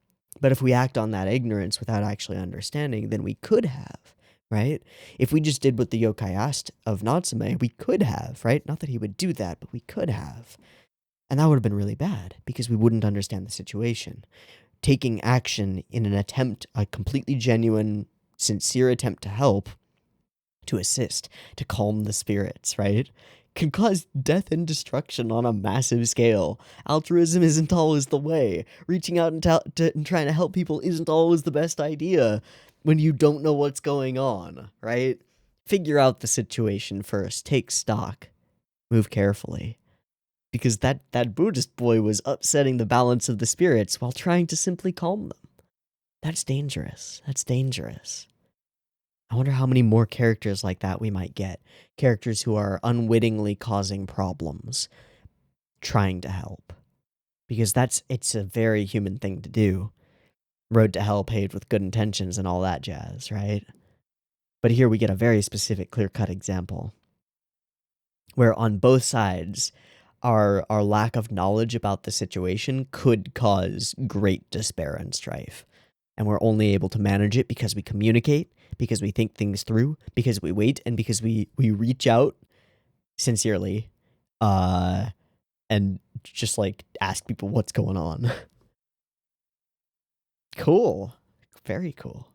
But if we act on that ignorance without actually understanding, then we could have, right? If we just did what the yokai asked of Natsume, we could have, right? Not that he would do that, but we could have. And that would have been really bad, because we wouldn't understand the situation. Taking action in an attempt, a completely genuine, sincere attempt to help, to assist, to calm the spirits, right, can cause death and destruction on a massive scale. Altruism isn't always the way. Reaching out and trying to help people isn't always the best idea when you don't know what's going on, right? Figure out the situation first. Take stock. Move carefully. Because that Buddhist boy was upsetting the balance of the spirits while trying to simply calm them. That's dangerous. That's dangerous. I wonder how many more characters like that we might get. Characters who are unwittingly causing problems, trying to help. because it's a very human thing to do. Road to hell paved with good intentions and all that jazz, right? But here we get a very specific, clear-cut example where on both sides, our lack of knowledge about the situation could cause great despair and strife. And we're only able to manage it because we communicate, because we think things through, because we wait, and because we reach out sincerely and just like ask people what's going on. Cool. Very cool.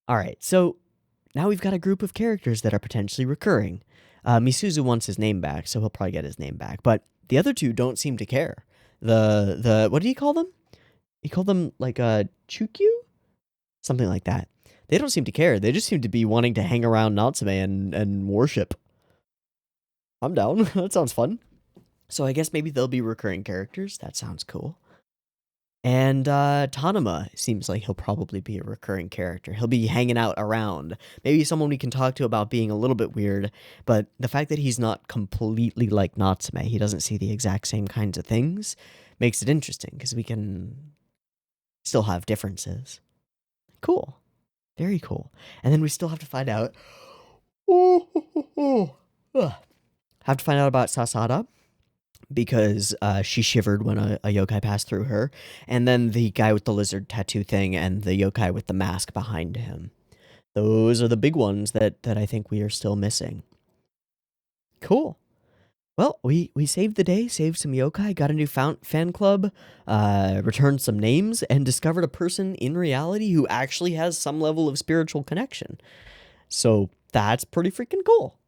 All right, so now we've got a group of characters that are potentially recurring. Misuzu wants his name back, so he'll probably get his name back. But the other two don't seem to care. The what did he call them? He called them like a Chukyu? Something like that. They don't seem to care. They just seem to be wanting to hang around Natsume and worship. I'm down. That sounds fun. So I guess maybe they'll be recurring characters. That sounds cool. And Tanuma seems like he'll probably be a recurring character. He'll be hanging out around. Maybe someone we can talk to about being a little bit weird, but the fact that he's not completely like Natsume, he doesn't see the exact same kinds of things, makes it interesting, because we can still have differences. Cool. Very cool. And then we still have to find out... have to find out about Sasada, because she shivered when a yokai passed through her, and then the guy with the lizard tattoo thing and the yokai with the mask behind him. Those are the big ones that I think we are still missing. Cool. Well, we saved the day, saved some yokai, got a new fan club, returned some names, and discovered a person in reality who actually has some level of spiritual connection. So that's pretty freaking cool.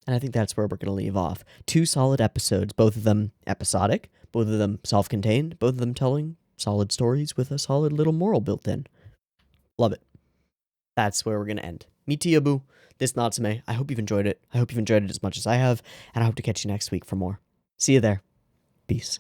And I think that's where we're going to leave off. 2 solid episodes, both of them episodic, both of them self-contained, both of them telling solid stories with a solid little moral built in. Love it. That's where we're going to end. Me, Teeaboo, this Natsume. I hope you've enjoyed it. I hope you've enjoyed it as much as I have, and I hope to catch you next week for more. See you there. Peace.